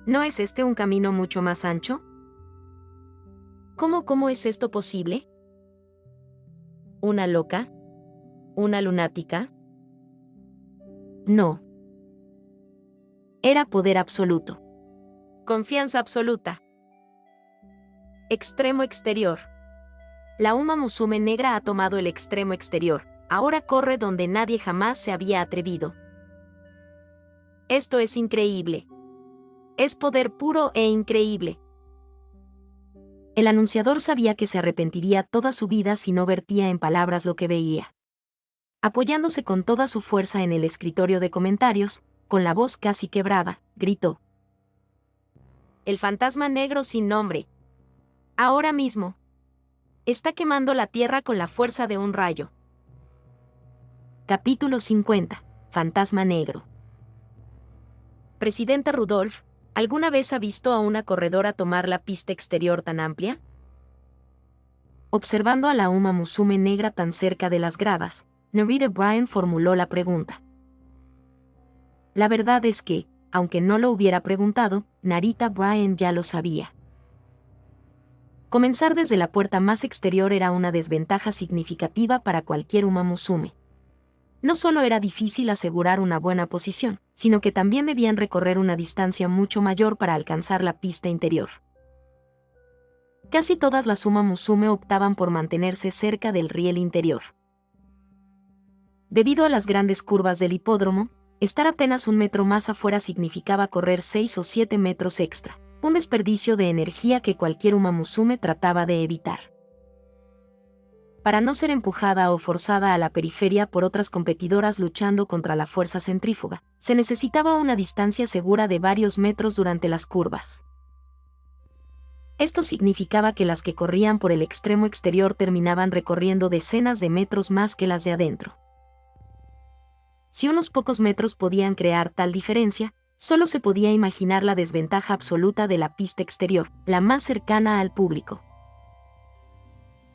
¿no es este un camino mucho más ancho? ¿Cómo es esto posible? ¿Una loca? ¿Una lunática? No. Era poder absoluto. Confianza absoluta. Extremo exterior. La Uma Musume negra ha tomado el extremo exterior. Ahora corre donde nadie jamás se había atrevido. Esto es increíble. Es poder puro e increíble. El anunciador sabía que se arrepentiría toda su vida si no vertía en palabras lo que veía. Apoyándose con toda su fuerza en el escritorio de comentarios, con la voz casi quebrada, gritó: el fantasma negro sin nombre. Ahora mismo. Está quemando la tierra con la fuerza de un rayo. Capítulo 50. Fantasma negro. Presidente Rudolph, ¿alguna vez ha visto a una corredora tomar la pista exterior tan amplia? Observando a la Uma Musume negra tan cerca de las gradas, Narita Bryan formuló la pregunta. La verdad es que, aunque no lo hubiera preguntado, Narita Bryan ya lo sabía. Comenzar desde la puerta más exterior era una desventaja significativa para cualquier Uma Musume. No solo era difícil asegurar una buena posición, sino que también debían recorrer una distancia mucho mayor para alcanzar la pista interior. Casi todas las Uma Musume optaban por mantenerse cerca del riel interior. Debido a las grandes curvas del hipódromo, estar apenas 1 metro más afuera significaba correr 6 o 7 metros extra, un desperdicio de energía que cualquier Uma Musume trataba de evitar. Para no ser empujada o forzada a la periferia por otras competidoras luchando contra la fuerza centrífuga, se necesitaba una distancia segura de varios metros durante las curvas. Esto significaba que las que corrían por el extremo exterior terminaban recorriendo decenas de metros más que las de adentro. Si unos pocos metros podían crear tal diferencia, solo se podía imaginar la desventaja absoluta de la pista exterior, la más cercana al público.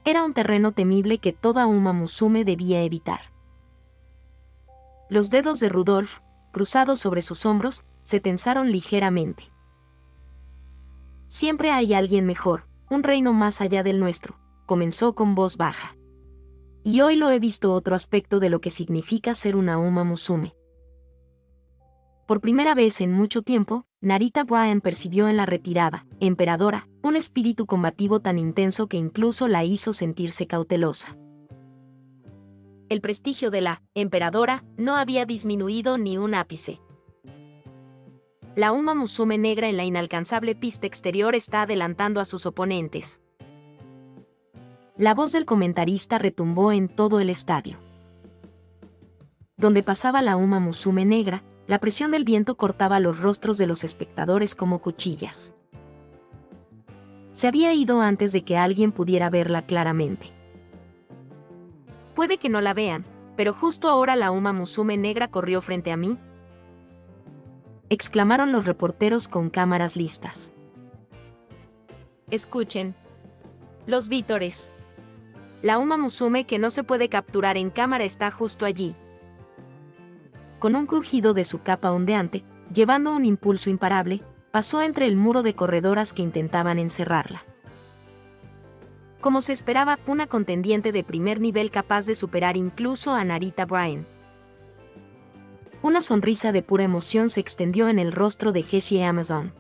Era un terreno temible que toda Uma Musume debía evitar. Los dedos de Rudolf, cruzados sobre sus hombros, se tensaron ligeramente. Siempre hay alguien mejor, un reino más allá del nuestro, comenzó con voz baja. Y hoy lo he visto otro aspecto de lo que significa ser una Uma Musume. Por primera vez en mucho tiempo, Narita Bryan percibió en la retirada, emperadora, un espíritu combativo tan intenso que incluso la hizo sentirse cautelosa. El prestigio de la emperadora no había disminuido ni un ápice. La Uma Musume negra en la inalcanzable pista exterior está adelantando a sus oponentes. La voz del comentarista retumbó en todo el estadio. Donde pasaba la Uma Musume negra, la presión del viento cortaba los rostros de los espectadores como cuchillas. Se había ido antes de que alguien pudiera verla claramente. Puede que no la vean, pero justo ahora la Uma Musume negra corrió frente a mí, exclamaron los reporteros con cámaras listas. Escuchen. Los vítores. La Uma Musume que no se puede capturar en cámara está justo allí. Con un crujido de su capa ondeante, llevando un impulso imparable, pasó entre el muro de corredoras que intentaban encerrarla. Como se esperaba, una contendiente de primer nivel capaz de superar incluso a Narita Bryan. Una sonrisa de pura emoción se extendió en el rostro de Heshi Amazon.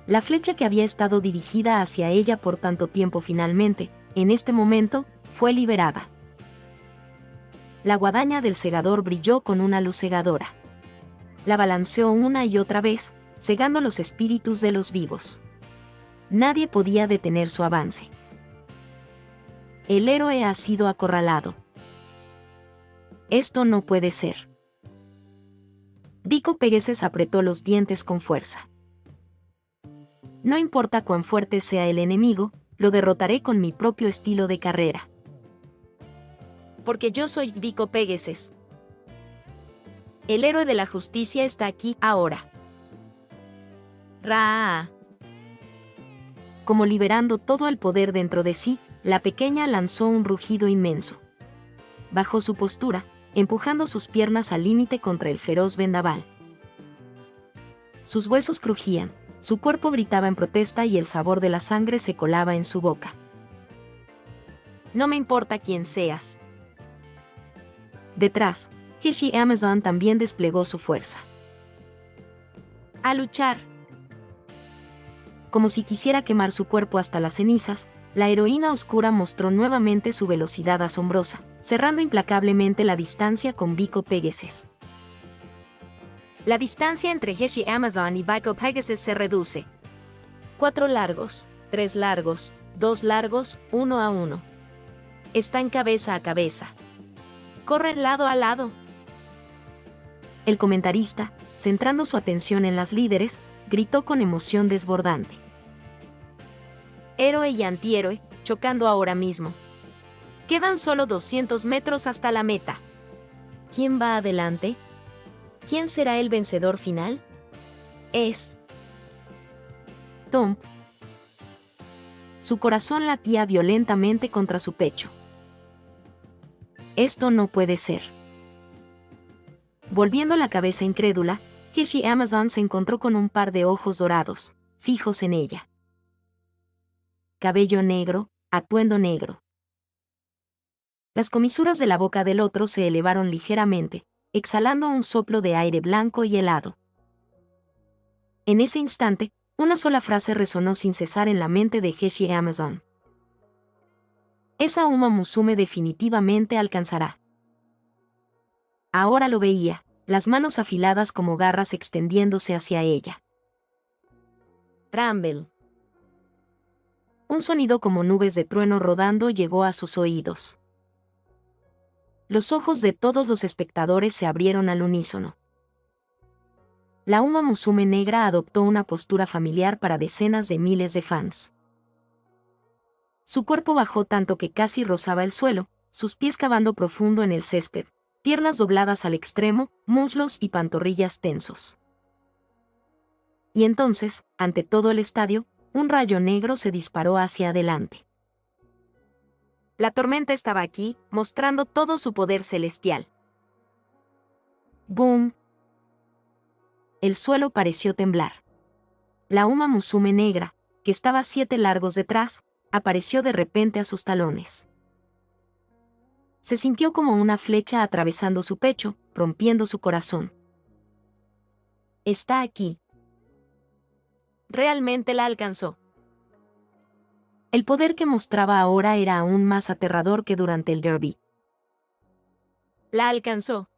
La flecha que había estado dirigida hacia ella por tanto tiempo finalmente, en este momento, fue liberada. La guadaña del segador brilló con una luz cegadora. La balanceó una y otra vez, cegando los espíritus de los vivos. Nadie podía detener su avance. El héroe ha sido acorralado. Esto no puede ser. Vico Pegasus apretó los dientes con fuerza. No importa cuán fuerte sea el enemigo, lo derrotaré con mi propio estilo de carrera. Porque yo soy Vico Pegasus. El héroe de la justicia está aquí ahora. Ra. Como liberando todo el poder dentro de sí, la pequeña lanzó un rugido inmenso. Bajó su postura, empujando sus piernas al límite contra el feroz vendaval. Sus huesos crujían, su cuerpo gritaba en protesta y el sabor de la sangre se colaba en su boca. No me importa quién seas. Detrás, Heshi Amazon también desplegó su fuerza. A luchar. Como si quisiera quemar su cuerpo hasta las cenizas, la heroína oscura mostró nuevamente su velocidad asombrosa, cerrando implacablemente la distancia con Vico Pegasus. La distancia entre Heshi Amazon y Vico Pegasus se reduce. 4 largos, 3 largos, 2 largos, 1 a 1. Están cabeza a cabeza. Corren lado a lado. El comentarista, centrando su atención en las líderes, gritó con emoción desbordante. Héroe y antihéroe, chocando ahora mismo. Quedan solo 200 metros hasta la meta. ¿Quién va adelante? ¿Quién será el vencedor final? Es Tom. Su corazón latía violentamente contra su pecho. Esto no puede ser. Volviendo la cabeza incrédula, Heshi Amazon se encontró con un par de ojos dorados, fijos en ella. Cabello negro, atuendo negro. Las comisuras de la boca del otro se elevaron ligeramente, exhalando un soplo de aire blanco y helado. En ese instante, una sola frase resonó sin cesar en la mente de Heshi Amazon. Esa Uma Musume definitivamente alcanzará. Ahora lo veía, las manos afiladas como garras extendiéndose hacia ella. Rumble. Un sonido como nubes de trueno rodando llegó a sus oídos. Los ojos de todos los espectadores se abrieron al unísono. La Uma Musume negra adoptó una postura familiar para decenas de miles de fans. Su cuerpo bajó tanto que casi rozaba el suelo, sus pies cavando profundo en el césped, piernas dobladas al extremo, muslos y pantorrillas tensos. Y entonces, ante todo el estadio, un rayo negro se disparó hacia adelante. La tormenta estaba aquí, mostrando todo su poder celestial. ¡Boom! El suelo pareció temblar. La Uma Musume negra, que estaba 7 largos detrás, apareció de repente a sus talones. Se sintió como una flecha atravesando su pecho, rompiendo su corazón. Está aquí. Realmente la alcanzó. El poder que mostraba ahora era aún más aterrador que durante el derby. La alcanzó.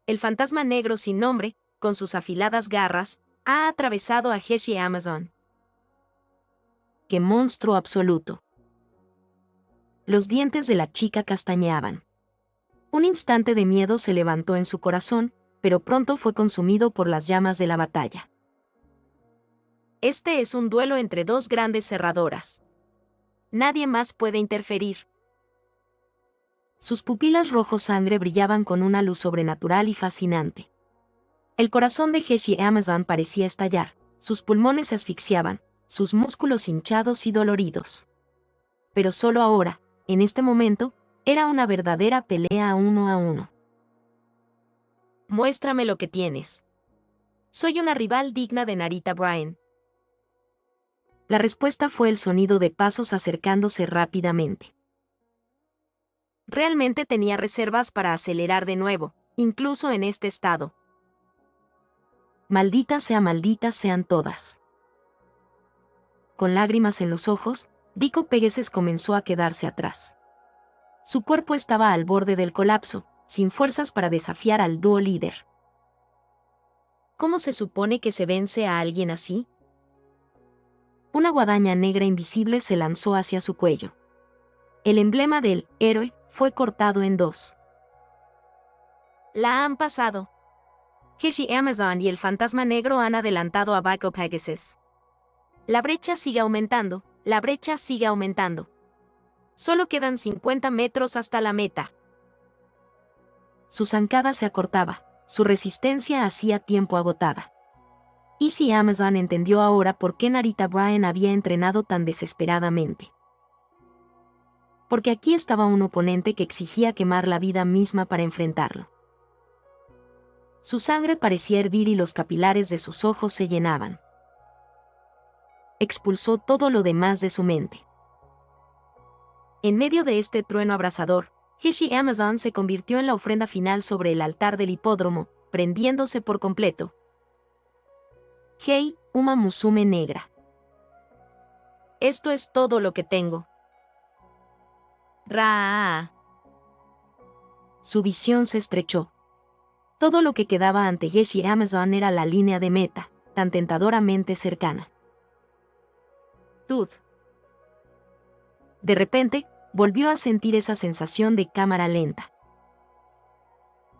El fantasma negro sin nombre, con sus afiladas garras, ha atravesado a Heshi Amazon. ¡Qué monstruo absoluto! Los dientes de la chica castañeaban. Un instante de miedo se levantó en su corazón, pero pronto fue consumido por las llamas de la batalla. Este es un duelo entre dos grandes cerradoras. Nadie más puede interferir. Sus pupilas rojo sangre brillaban con una luz sobrenatural y fascinante. El corazón de Heshi Amazon parecía estallar, sus pulmones se asfixiaban, sus músculos hinchados y doloridos. Pero solo ahora, en este momento, era una verdadera pelea 1 a 1. Muéstrame lo que tienes. Soy una rival digna de Narita Bryan. La respuesta fue el sonido de pasos acercándose rápidamente. Realmente tenía reservas para acelerar de nuevo, incluso en este estado. Malditas sean todas. Con lágrimas en los ojos, Vico Pegasus comenzó a quedarse atrás. Su cuerpo estaba al borde del colapso, sin fuerzas para desafiar al dúo líder. ¿Cómo se supone que se vence a alguien así? Una guadaña negra invisible se lanzó hacia su cuello. El emblema del héroe fue cortado en 2. La han pasado. Heshi Amazon y el fantasma negro han adelantado a Vico Pegasus. La brecha sigue aumentando, la brecha sigue aumentando. Solo quedan 50 metros hasta la meta. Su zancada se acortaba, su resistencia hacía tiempo agotada. Y si Amazon entendió ahora por qué Narita Bryan había entrenado tan desesperadamente. Porque aquí estaba un oponente que exigía quemar la vida misma para enfrentarlo. Su sangre parecía hervir y los capilares de sus ojos se llenaban. Expulsó todo lo demás de su mente. En medio de este trueno abrasador, Heshi Amazon se convirtió en la ofrenda final sobre el altar del hipódromo, prendiéndose por completo. Hei, Uma Musume negra. Esto es todo lo que tengo. Ra. Su visión se estrechó. Todo lo que quedaba ante Heshi Amazon era la línea de meta, tan tentadoramente cercana. Dude. De repente, volvió a sentir esa sensación de cámara lenta.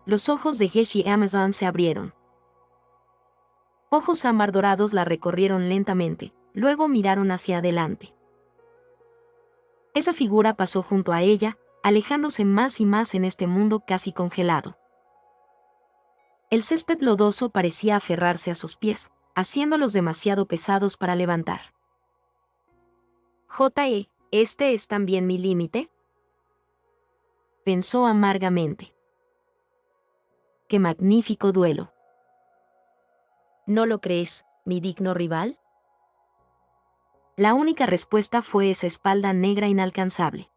Los ojos de Heshi Amazon se abrieron. Ojos ámbar dorados la recorrieron lentamente, luego miraron hacia adelante. Esa figura pasó junto a ella, alejándose más y más en este mundo casi congelado. El césped lodoso parecía aferrarse a sus pies, haciéndolos demasiado pesados para levantar. J.E., ¿este es también mi límite? Pensó amargamente. ¡Qué magnífico duelo! ¿No lo crees, mi digno rival? La única respuesta fue esa espalda negra inalcanzable.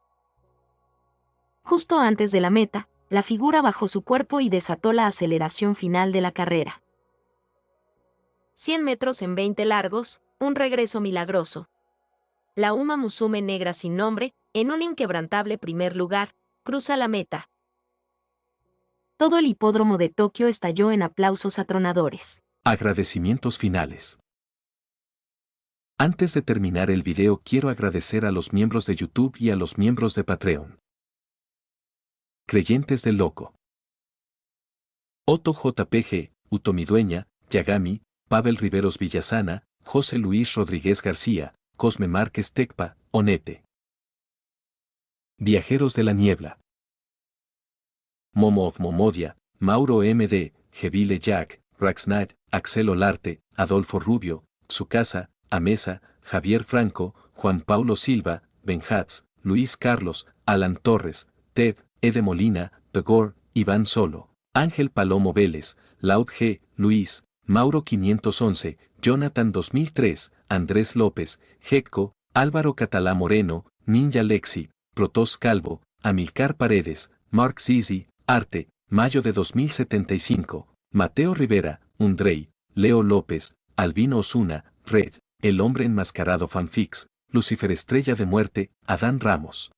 Justo antes de la meta, la figura bajó su cuerpo y desató la aceleración final de la carrera. 100 metros en 20 largos, un regreso milagroso. La Uma Musume negra sin nombre, en un inquebrantable primer lugar, cruza la meta. Todo el hipódromo de Tokio estalló en aplausos atronadores. Agradecimientos finales. Antes de terminar el video quiero agradecer a los miembros de YouTube y a los miembros de Patreon. Creyentes del Loco. Otto JPG, Utomi Dueña, Yagami, Pavel Riveros Villasana, José Luis Rodríguez García, Cosme Márquez Tecpa, Onete. Viajeros de la Niebla. Momo of Momodia, Mauro M.D., Gevile Jack, Raxnad, Axel Olarte, Adolfo Rubio, Tsukasa, Amesa, Javier Franco, Juan Paulo Silva, Benjats, Luis Carlos, Alan Torres, Ted, Ede Molina, Pegor, Iván Solo, Ángel Palomo Vélez, Laud G., Luis, Mauro 511, Jonathan 2003, Andrés López, Jecco, Álvaro Catalá Moreno, Ninja Lexi, Protos Calvo, Amilcar Paredes, Mark Zizi, Arte, Mayo de 2075, Mateo Rivera, Undrey, Leo López, Albino Osuna, Red, El Hombre Enmascarado Fanfics, Lucifer Estrella de Muerte, Adán Ramos.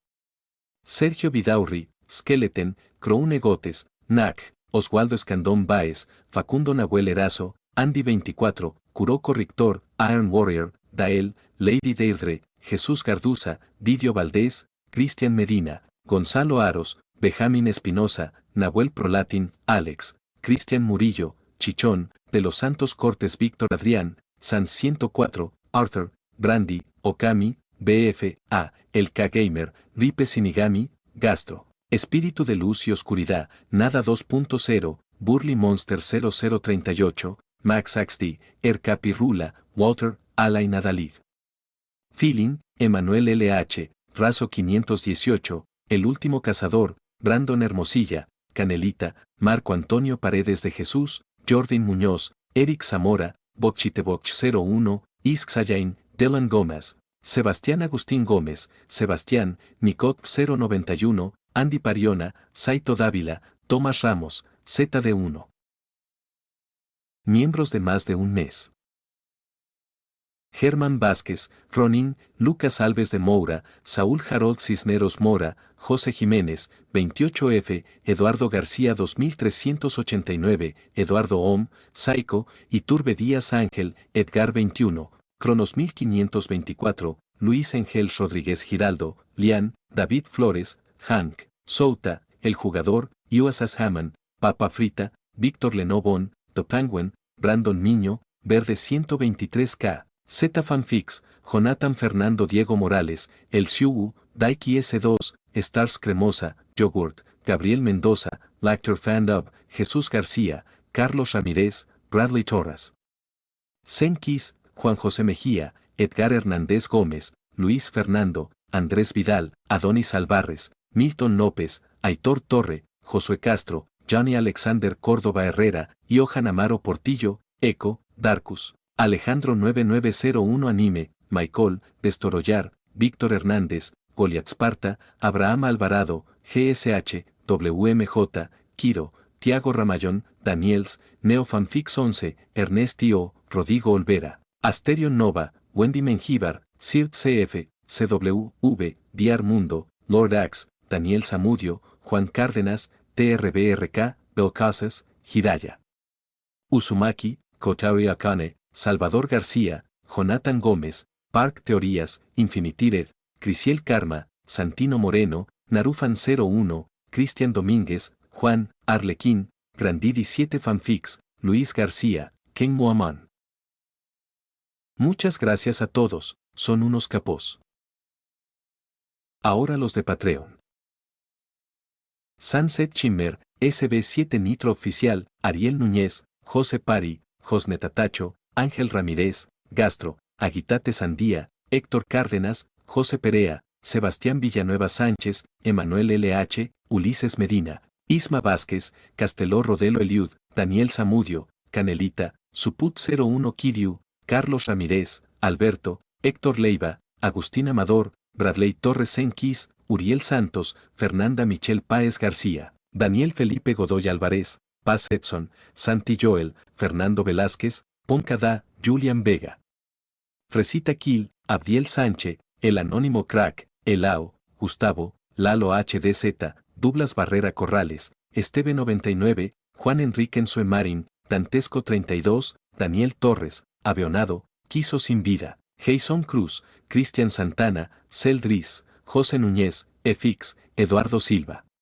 Sergio Vidaurri, Skeleton, Croune Gotes, Nac, Oswaldo Escandón Báez, Facundo Nahuel Erazo, Andy 24, Kuroko Rictor, Iron Warrior, Dael, Lady Deirdre, Jesús Garduza, Didio Valdés, Cristian Medina, Gonzalo Aros, Benjamín Espinosa, Nahuel Prolatin, Alex, Cristian Murillo, Chichón, De los Santos Cortes Víctor Adrián, Sans 104, Arthur, Brandy, Okami, BF, A, El K-Gamer, Ripe Sinigami, Gastro, Espíritu de Luz y Oscuridad, Nada 2.0, Burly Monster 0038, Max XD, Ercapi Rula, Walter, Alain Nadalid. Feeling, Emanuel LH, Razo 518, El Último Cazador, Brandon Hermosilla, Canelita, Marco Antonio Paredes de Jesús, Jordan Muñoz, Eric Zamora, Bochiteboch 01, Isk Sayain, Dylan Gómez, Sebastián Agustín Gómez, Sebastián, Nicot 091, Andy Pariona, Saito Dávila, Tomás Ramos, ZD1. Miembros de más de un mes. Germán Vázquez, Ronin, Lucas Alves de Moura, Saúl Harold Cisneros Mora, José Jiménez, 28F, Eduardo García 2389, Eduardo Om, Saico, Iturbe Díaz Ángel, Edgar 21, Cronos 1524, Luis Engel Rodríguez Giraldo, Lian, David Flores, Hank, Souta, El Jugador, USS Hammond, Papa Frita, Víctor Lenobón, The Penguin, Brandon Niño, Verde 123K, Z Fanfics, Jonathan Fernando Diego Morales, El Siugu, Daiki S2, Stars Cremosa, Yogurt, Gabriel Mendoza, Lactor Fandub, Jesús García, Carlos Ramírez, Bradley Torres. Senkis, Juan José Mejía, Edgar Hernández Gómez, Luis Fernando, Andrés Vidal, Adonis Alvarez, Milton López, Aitor Torre, Josué Castro, Johnny Alexander Córdoba Herrera, Johan Amaro Portillo, Eco, Darkus, Alejandro 9901 Anime, Michael, Destorollar, Víctor Hernández, Goliath Sparta, Abraham Alvarado, GSH, WMJ, Kiro, Tiago Ramayón, Daniels, Neofanfix 11, Ernestio, Rodrigo Olvera, Asterion Nova, Wendy Mengíbar, Sirt CF, CWV, Diar Mundo, Lord Axe, Daniel Zamudio, Juan Cárdenas, TRBRK, Belcasas, Hidaya. Uzumaki, Kotari Akane, Salvador García, Jonathan Gómez, Park Teorías, Infinited, Crisiel Karma, Santino Moreno, Narufan 01, Cristian Domínguez, Juan, Arlequín, Grandidi 7 Fanfics, Luis García, Ken Muhammad. Muchas gracias a todos, son unos capos. Ahora los de Patreon. Sunset Chimmer, SB7 Nitro Oficial, Ariel Núñez, José Pari, Josne Tatacho, Ángel Ramírez, Gastro, Aguitate Sandía, Héctor Cárdenas, José Perea, Sebastián Villanueva Sánchez, Emanuel LH, Ulises Medina, Isma Vázquez, Casteló Rodelo Eliud, Daniel Zamudio, Canelita, Suput 01 Kiriu, Carlos Ramírez, Alberto, Héctor Leiva, Agustín Amador, Bradley Torres Senkis, Uriel Santos, Fernanda Michelle Páez García, Daniel Felipe Godoy Álvarez, Paz Edson, Santi Joel, Fernando Velázquez, Poncada, Julian Vega. Fresita Kill, Abdiel Sánchez, El Anónimo Crack, Elao, Gustavo, Lalo HDZ, Douglas Barrera Corrales, Esteve 99, Juan Enrique Enzue Marín, Dantesco 32, Daniel Torres, Avionado, Quiso Sin Vida, Jason Cruz, Cristian Santana, Celdris, José Núñez, FX, Eduardo Silva.